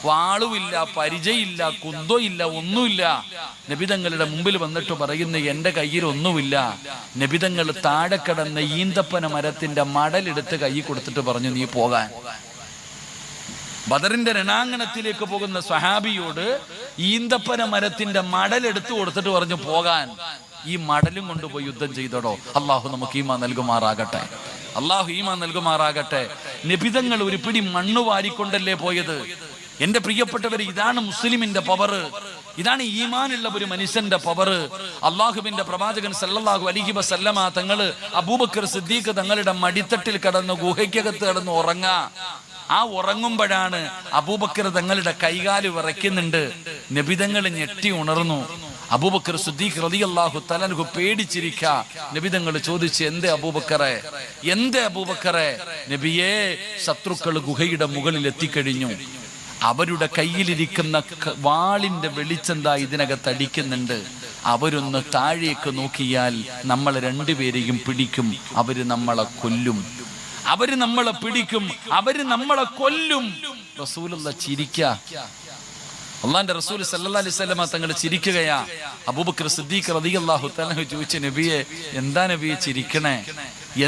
വാളുമില്ല, പരിചയില്ല, കുന്തമില്ല, ഒന്നുമില്ല. നബിതങ്ങളുടെ മുമ്പിൽ വന്നിട്ട് പറയുന്ന, എന്റെ കയ്യിൽ ഒന്നുമില്ല. നബിതങ്ങൾ താഴെ കിടന്ന ഈന്തപ്പന മരത്തിന്റെ മടലെടുത്ത് കൈ കൊടുത്തിട്ട് പറഞ്ഞു, നീ പോകാൻ. ബദറിന്റെ രണാങ്കണത്തിലേക്ക് പോകുന്ന സ്വഹാബിയോട് ഈന്തപ്പന മരത്തിന്റെ മടലെടുത്ത് കൊടുത്തിട്ട് പറഞ്ഞു പോകാൻ. ഈ മടലും കൊണ്ടുപോയി യുദ്ധം ചെയ്തടോ. അള്ളാഹു നമുക്ക് ഈമാൻ നൽകുമാറാകട്ടെ. അള്ളാഹു ഈമാൻ നൽകുമാറാകട്ടെ. നബിതങ്ങൾ ഒരു പിടി മണ്ണ് വാരിക്കൊണ്ടല്ലേ പോയത്. എന്റെ പ്രിയപ്പെട്ടവർ, ഇതാണ് മുസ്ലിമിന്റെ പവർ. ഇതാണ് ഈമാനുള്ള ഒരു മനുഷ്യന്റെ പവർ. അള്ളാഹുവിന്റെ പ്രവാചകൻ സല്ലല്ലാഹു അലൈഹി വസല്ലമ തങ്ങള് അബൂബക്കർ സിദ്ദീഖ് തങ്ങളുടെ മടിത്തട്ടിൽ കടന്ന് ഗുഹയ്ക്കകത്ത് കടന്ന് ഉറങ്ങാ. ആ ഉറങ്ങുമ്പോഴാണ് അബൂബക്കർ തങ്ങളുടെ കൈകാല് വിറയ്ക്കുന്നുണ്ട്. നബിതങ്ങൾ ഞെട്ടി ഉണർന്നു. അബൂബക്കർ സിദ്ദീഖ് റളിയല്ലാഹു തആല അൻഹു പേടിച്ചിരിക്ക. നബിതങ്ങൾ ചോദിച്ചു, എന്തേ അബൂബക്കറെ, എന്തേ അബൂബക്കറെ? നബിയേ, ശത്രുക്കൾ ഗുഹയുടെ മുകളിൽ എത്തിക്കഴിഞ്ഞു. അവരുടെ കയ്യിലിരിക്കുന്ന വാളിന്റെ വെളിച്ചെന്താ ഇതിനകത്ത് അടിക്കുന്നുണ്ട്. അവരൊന്ന് താഴേക്ക് നോക്കിയാൽ നമ്മൾ 2 പേരെയും പിടിക്കും. അവര് നമ്മളെ കൊല്ലും, അവര് നമ്മളെ പിടിക്കും, അവര് നമ്മളെ കൊല്ലും. റസൂലുള്ള ചിരിക്ക. അള്ളാന്റെ റസൂൽ സല്ലല്ലാഹു അലൈഹി വസല്ലമ തങ്ങൾ ചിരിക്കുകയാ. അബൂബക്കർ സിദ്ദീഖ് റളിയല്ലാഹു തആല ചോദിച്ചു, നബിയെ, എന്താ നബിയെ ചിരിക്കണേ,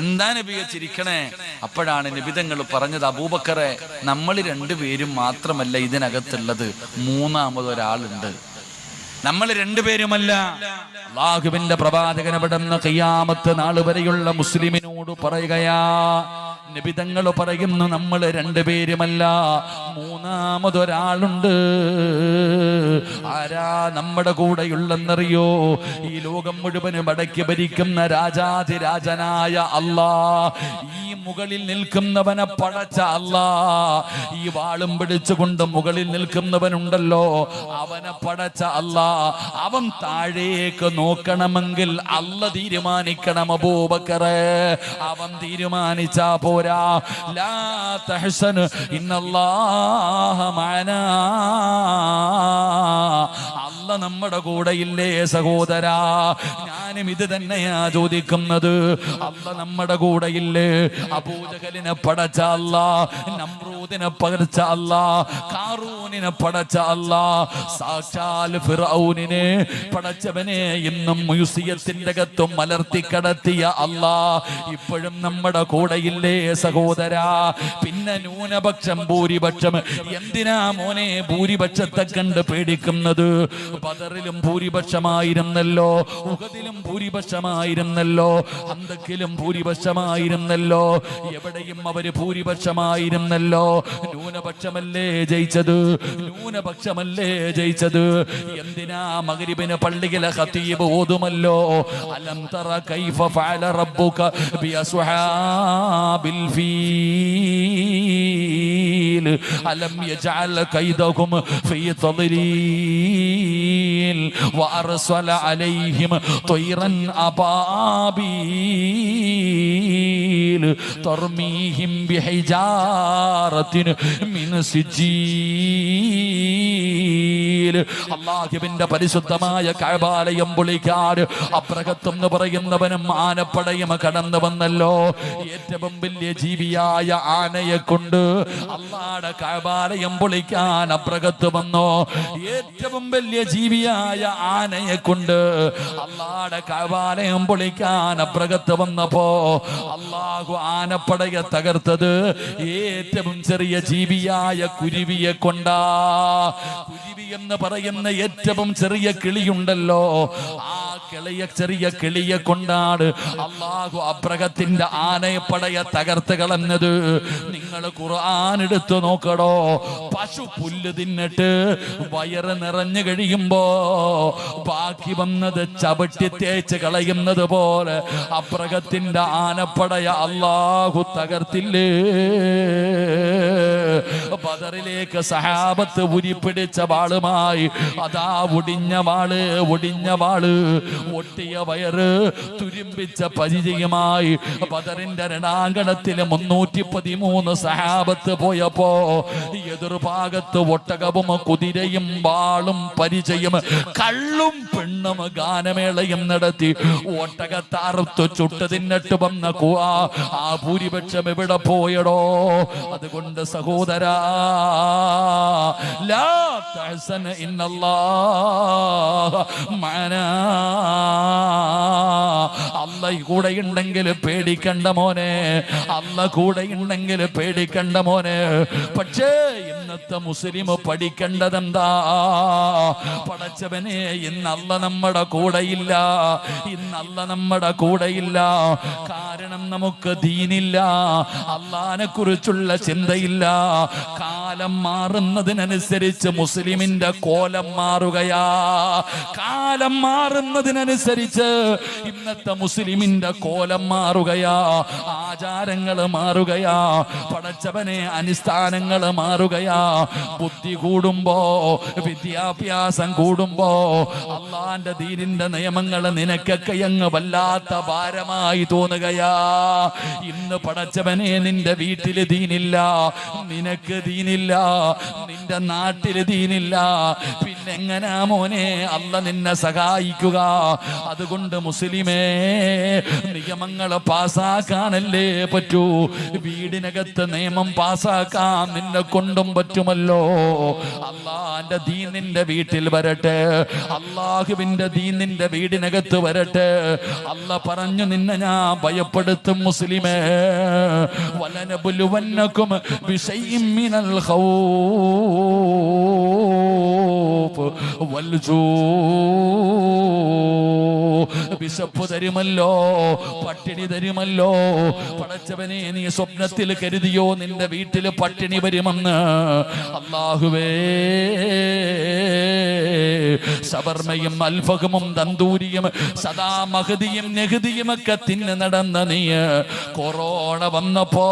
എന്താ നബിയെ ചിരിക്കണേ? അപ്പോഴാണ് നബിതങ്ങൾ പറഞ്ഞത്, അബൂബക്കറെ, നമ്മൾ 2 പേരും മാത്രമല്ല ഇതിനകത്തുള്ളത്, 3-മതൊരാളുണ്ട്. നമ്മൾ 2 പേരുമല്ല. അല്ലാഹുവിന്റെ പ്രവാചകൻ അവിടുന്ന് ഖിയാമത്ത് നാൾ വരെയുള്ള മുസ്ലിമിനോട് പറയുകയാ. നബിതങ്ങൾ പറയുന്നു, നമ്മൾ 2 പേരുമല്ല, 3-മതൊരാളുണ്ട്. ആരാ നമ്മുടെ കൂടെയുള്ളെന്നറിയോ? ഈ ലോകം മുഴുവനും അടക്കി ഭരിക്കുന്ന രാജാധിരാജനായ അല്ലാ, ഈ മുകളിൽ നിൽക്കുന്നവനെ പടച്ച അല്ലാ, ഈ വാളും പിടിച്ചുകൊണ്ട് മുകളിൽ നിൽക്കുന്നവനുണ്ടല്ലോ, അവനെ പടച്ച അല്ലാ, അവൻ താഴേക്ക് നോക്കണമെങ്കിൽ അല്ല തീരുമാനിക്കണം അബൂബക്കറെ. അവൻ തീരുമാനിച്ചാ പോരാ. ലാ തഹ്സൻ ഇന്നല്ലാഹ മഅനാ. അല്ല നമ്മുടെ കൂടെയില്ലേ സഹോദരാ? ഞാനും ഇത് തന്നെയാ ചോദിക്കുന്നത്. അല്ല നമ്മുടെ കൂടെയില്ലേ? അബൂജഹലിനെ പടച്ച അല്ലാ, നമ്രൂദിനെ പടച്ച അല്ലാ, ഖാറൂനിനെ പടച്ച അല്ലാ, സാക്ഷാൽ ഫിർഔനിനെ പടച്ചവനെ ഇന്നും മ്യൂസിയത്തിന്റെ അകത്തും മലർത്തി കടത്തിയ അല്ലാ ഇപ്പോഴും നമ്മുടെ കൂടെയില്ലേ സഹോദരാ? പിന്നെ ന്യൂനപക്ഷം ഭൂരിപക്ഷം എന്തിനാ മോനെ ഭൂരിപക്ഷത്തെ കണ്ട് പേടിക്കുന്നത്? ബദറിലും ഭൂരിപക്ഷമായിരുന്നല്ലോ, ഉഹദിലും ഭൂരിപക്ഷമായിരുന്നല്ലോ, ഹന്തക്കിലും ഭൂരിപക്ഷമായിരുന്നല്ലോ, എവിടെയും അവര് ഭൂരിപക്ഷമായിരുന്നല്ലോ. ന്യൂനപക്ഷമല്ലേ ജയിച്ചത്? ന്യൂനപക്ഷമല്ലേ ജയിച്ചത്? എന്തിനാ മഗ്രിബിന് പള്ളിയിലെ ഖതീബ് ഓതുമല്ലോ, അലം തറ കൈഫ ഫഅല റബ്ബുക ബി അസ്ഹാബിൽ ഫീൽ അലം യജഅൽ കൈദഹും ഫീ തദ്ലീൽ വഅർസല അലൈഹിം ത്വയ്റൻ അബാബീൽ തർമീഹിം ബിഹിജാറത്തിൻ മിൻ സിജീൽ. അല്ലാഹുവിന്റെ പരിശുദ്ധമായ കഅബാലയം പൊളിക്കാൻ അബ്രഹത്ത് എന്ന് പറയുന്നവനും ആനപ്പടയും കടന്നു വന്നല്ലോ. ഏറ്റവും വലിയ ജീവിയായ ആനയെ കൊണ്ട് അല്ലാഹുവിന്റെ കഅബാലയം പൊളിക്കാൻ അബ്രഹത്ത് വന്നു. ഏറ്റവും വലിയ ജീവിയായ ആനയെ കൊണ്ട് അല്ലാഹുവിന്റെ കഅബാലയം പൊളിക്കാൻ അബ്രഹത്ത് വന്നപ്പോ അല്ലാഹു ആനപ്പടയെ തകർത്തത് ഏറ്റവും ചെറിയ ജീവിയായ കുരുവിയെ കൊണ്ടാ. കുരുവി എന്ന് പറയുന്ന ഏറ്റവും ചെറിയ കിളിയുണ്ടല്ലോ, ആ ചെറിയ കിളിയെ കൊണ്ടാണ് അല്ലാഹു അബ്രഹത്തിന്റെ ആനപ്പടയെ തകർത്ത് കളഞ്ഞത്. നിങ്ങൾ ഖുർആൻ എടുത്തു നോക്കടോ. പശു പുല്ല് തിന്നിട്ട് വയറ് നിറഞ്ഞു കഴിയുമ്പോ ബാക്കി വന്നത് ചവിട്ടി തേച്ച് കളയുന്നത് പോലെ അബ്രഹത്തിന്റെ ആനപ്പടയെ അല്ലാഹു തകർത്തില്ലേ. ബദറിലേക്ക് സഹാബത്ത് ഉരിപ്പിടിച്ച വാളുമായി അതാ ഒടിഞ്ഞ വാള് ഒട്ടിയ വയറ് തുരുമ്പിച്ച പരിചയമായി ബദറിന്റെ രണാങ്കണത്തിൽ 313 സഹാബത്ത് പോയപ്പോ എതിർഭാഗത്ത് ഒട്ടകവും കുതിരയും വാളും പരിചയം കള്ളും പെണ്ണും ഗാനമേളയും നടത്തി ഒട്ടകത്താർത്ത് ചുട്ട് തിന്നിട്ട് വന്ന ആ ഭൂരിപക്ഷം എവിടെ പോയടോ? അതുകൊണ്ട് സഹോദരാ, ലാ തഹ്സൻ ഇന്നല്ലാഹ മഅനാ. അല്ലാഹ് കൂടെ ഉണ്ടെങ്കിൽ പേടിക്കണ്ട മോനെ, അല്ലാഹ് കൂടെ ഉണ്ടെങ്കിൽ പേടിക്കണ്ട മോനെ. പക്ഷേ ഇന്നത്തെ മുസ്ലിം പഠിക്കേണ്ടതെന്താ? പടച്ചവനെ, ഇന്ന് അല്ലാഹ് നമ്മുടെ കൂടെയില്ല, ഇന്ന് അല്ലാഹ് നമ്മുടെ കൂടെയില്ല. കാരണം നമുക്ക് ദീനില്ല, അല്ലാഹനെ കുറിച്ചുള്ള ചിന്തയില്ല. കാലം മാറുന്നതിനനുസരിച്ച് മുസ്ലിമിന്റെ കോലം മാറുകയാ. കാലം മാറുന്നതിനനുസരിച്ച് ഇന്നത്തെ മുസ്ലിമിന്റെ കോലം മാറുകയാ. ആചാരങ്ങൾ മാറുകയാ. പടച്ചവനെ, അനുഷ്ഠാനങ്ങൾ മാറുകയാ. ബുദ്ധി കൂടുമ്പോ, വിദ്യാഭ്യാസം കൂടുമ്പോ അള്ളാന്റെ ദീനിന്റെ നിയമങ്ങൾ നിനക്കൊക്കെ അങ്ങ് വല്ലാത്ത ഭാരമായി തോന്നുകയാ. ഇന്ന് പടച്ചവനെ, നിന്റെ വീട്ടില് ദീനില്ല, നിനക്ക് ദീനില്ല, നിന്റെ നാട്ടില് ദീനില്ല, പിന്നെ എങ്ങനാ മോനെ അല്ലാഹ് നിന്നെ സഹായിക്കുക? അതുകൊണ്ട് മുസ്ലിമേ, നിയമങ്ങൾ പാസാക്കാനല്ലേ പറ്റൂ. വീടിനകത്ത് നിയമം പാസാക്കാൻ നിന്നെ കൊണ്ടും പറ്റുമല്ലോ. അള്ളാന്റെ ദീൻ നിന്റെ വീട്ടിൽ വരട്ടെ, അള്ളാഹുവിന്റെ ദീൻ നിന്റെ വീടിനകത്ത് വരട്ടെ. അല്ലാഹ് പറഞ്ഞു, നിന്നെ ഞാൻ ഭയപ്പെടുത്തും മുസ്ലിമേ. വലനബുലുവന്നകും ബിശൈഇൻ മിനൽ ഖൗഫ് വൽജൂ. വിശപ്പ് തരുമല്ലോ, പട്ടിണി തരുമല്ലോ. പടച്ചവനെ, നീ സ്വപ്നത്തിൽ കരുതിയോ നിന്റെ വീട്ടിൽ പട്ടിണി വരുമെന്ന്? അല്ലാഹുവേ, ഷവർമയും അൽഫഹമും തന്തൂരിയും സദാ മഹദിയും നെഹദിയും ഒക്കെ തിന്ന് നടന്ന നീ കൊറോണ വന്നപ്പോ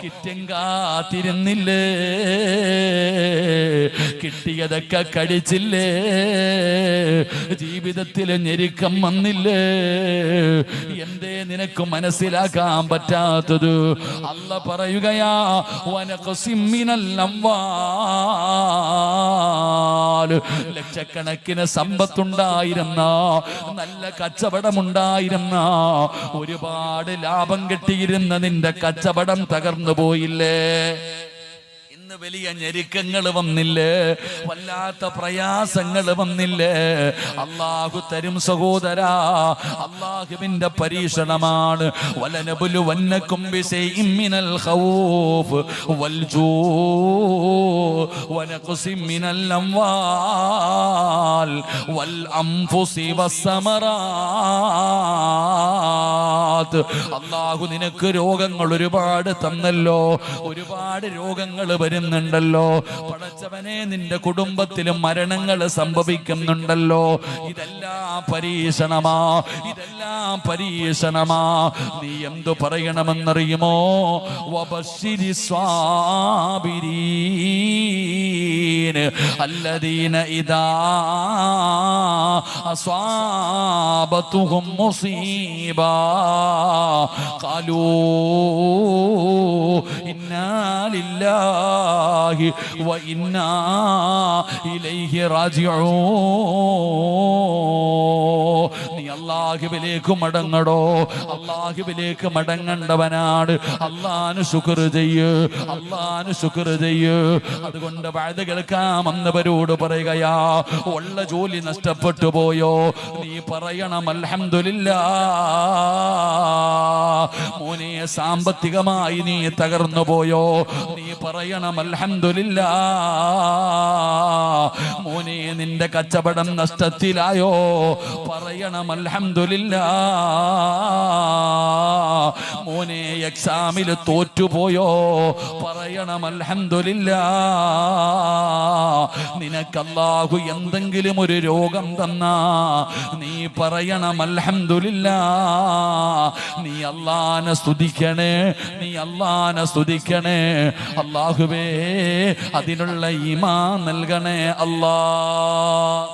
കിറ്റും കാത്തിരുന്നില്ലേ? കിട്ടിയതൊക്കെ കഴിച്ചില്ലേ? ജീവിതത്തിൽ ഞെരുക്കം വന്നില്ലേ? എന്തേ നിനക്ക് മനസ്സിലാക്കാൻ പറ്റാത്തത്? അല്ലാഹ് പറയുകയാ, വനഖസിം മിനൽ അംവാൽ. ലക്ഷക്കണക്കിന് സമ്പത്തുണ്ടായിരുന്ന, നല്ല കച്ചവടമുണ്ടായിരുന്ന, ഒരുപാട് ലാഭം കിട്ടിയിരുന്ന നിന്റെ കച്ചവടം തകർന്നു പോയില്ലേ? ഇന്ന് വലിയ ഞെരുക്കങ്ങൾ വന്നില്ലേ, വല്ലാത്ത പ്രയാസങ്ങൾ വന്നില്ലേ? അല്ലാഹു തരും സഹോദരാ, അല്ലാഹുവിന്റെ പരീക്ഷണമാണ്. വലനബുലുവന്നകും ബിശൈഇൻ മിനൽ ഖൗഫ് വൽ ജൂഇ വനഖ്സിൻ മിനൽ അംവാൽ വൽ അൻഫുസി വസ്സമറാത്ത്. അല്ലാഹു നിനക്ക് രോഗങ്ങൾ ഒരുപാട് തന്നല്ലോ, ഒരുപാട് രോഗങ്ങൾ വരുന്നുണ്ടല്ലോ. പടച്ചവനെ, നിന്റെ കുടുംബത്തിലും മരണങ്ങൾ സംഭവിക്കുന്നുണ്ടല്ലോ. ഇതെല്ലാം പരീക്ഷണമാ, ഇതെല്ലാം പരീക്ഷണമാ. നീ എന്തു പറയണമെന്നറിയുമോ? വബശ്ശിരി സ്വാബിരീൻ അല്ലദീന ഇദാ അസ്വാബതുഹും മുസീബാ ഖാലൂ ഇന്നാ ലില്ലാഹി വ ഇന്നാ ഇലൈഹി റാജിഊൻ. നീ അല്ലാഹുവിലേക്ക് മടങ്ങടോ, അല്ലാഹുവിലേക്ക് മടങ്ങേണ്ടവനാണ്. അല്ലാഹുവിന് ശുക്ർ ചെയ്യ്, അല്ലാഹുവിന് ശുക്ർ ചെയ്യ്. അതുകൊണ്ട് വഅദ കേൾക്കാമെന്നവരോട് പറയുകയാ, ഉള്ള ജോലി നഷ്ടപ്പെട്ടു പോയോ? നീ പറയണം അൽഹംദുലില്ലാഹ്. മോനെ, സാമ്പത്തികമായി നീ തകർന്നു പോയോ? നീ പറയണം അൽഹംദുലില്ലാഹ്. മോനെ, നിന്റെ കച്ചവടം നഷ്ടത്തിലായോ? പറയണം അൽഹംദുലില്ലാഹ്. മോനെ, എക്സാമിൽ തോറ്റുപോയോ? പറയണം അൽഹംദുലില്ലാഹ്. നിനക്ക് അല്ലാഹു എന്തെങ്കിലും ഒരു രോഗം തന്നാ നീ പറയണം അൽഹംദുലില്ലാഹ്. നീ അല്ലാഹുവിനെ സ്തുതിക്കണേ, നീ അല്ലാഹുവിനെ സ്തുതിക്കണേ. അല്ലാഹുവേ, അതിനുള്ള ഈമാൻ നൽകണേ അല്ലാഹ്.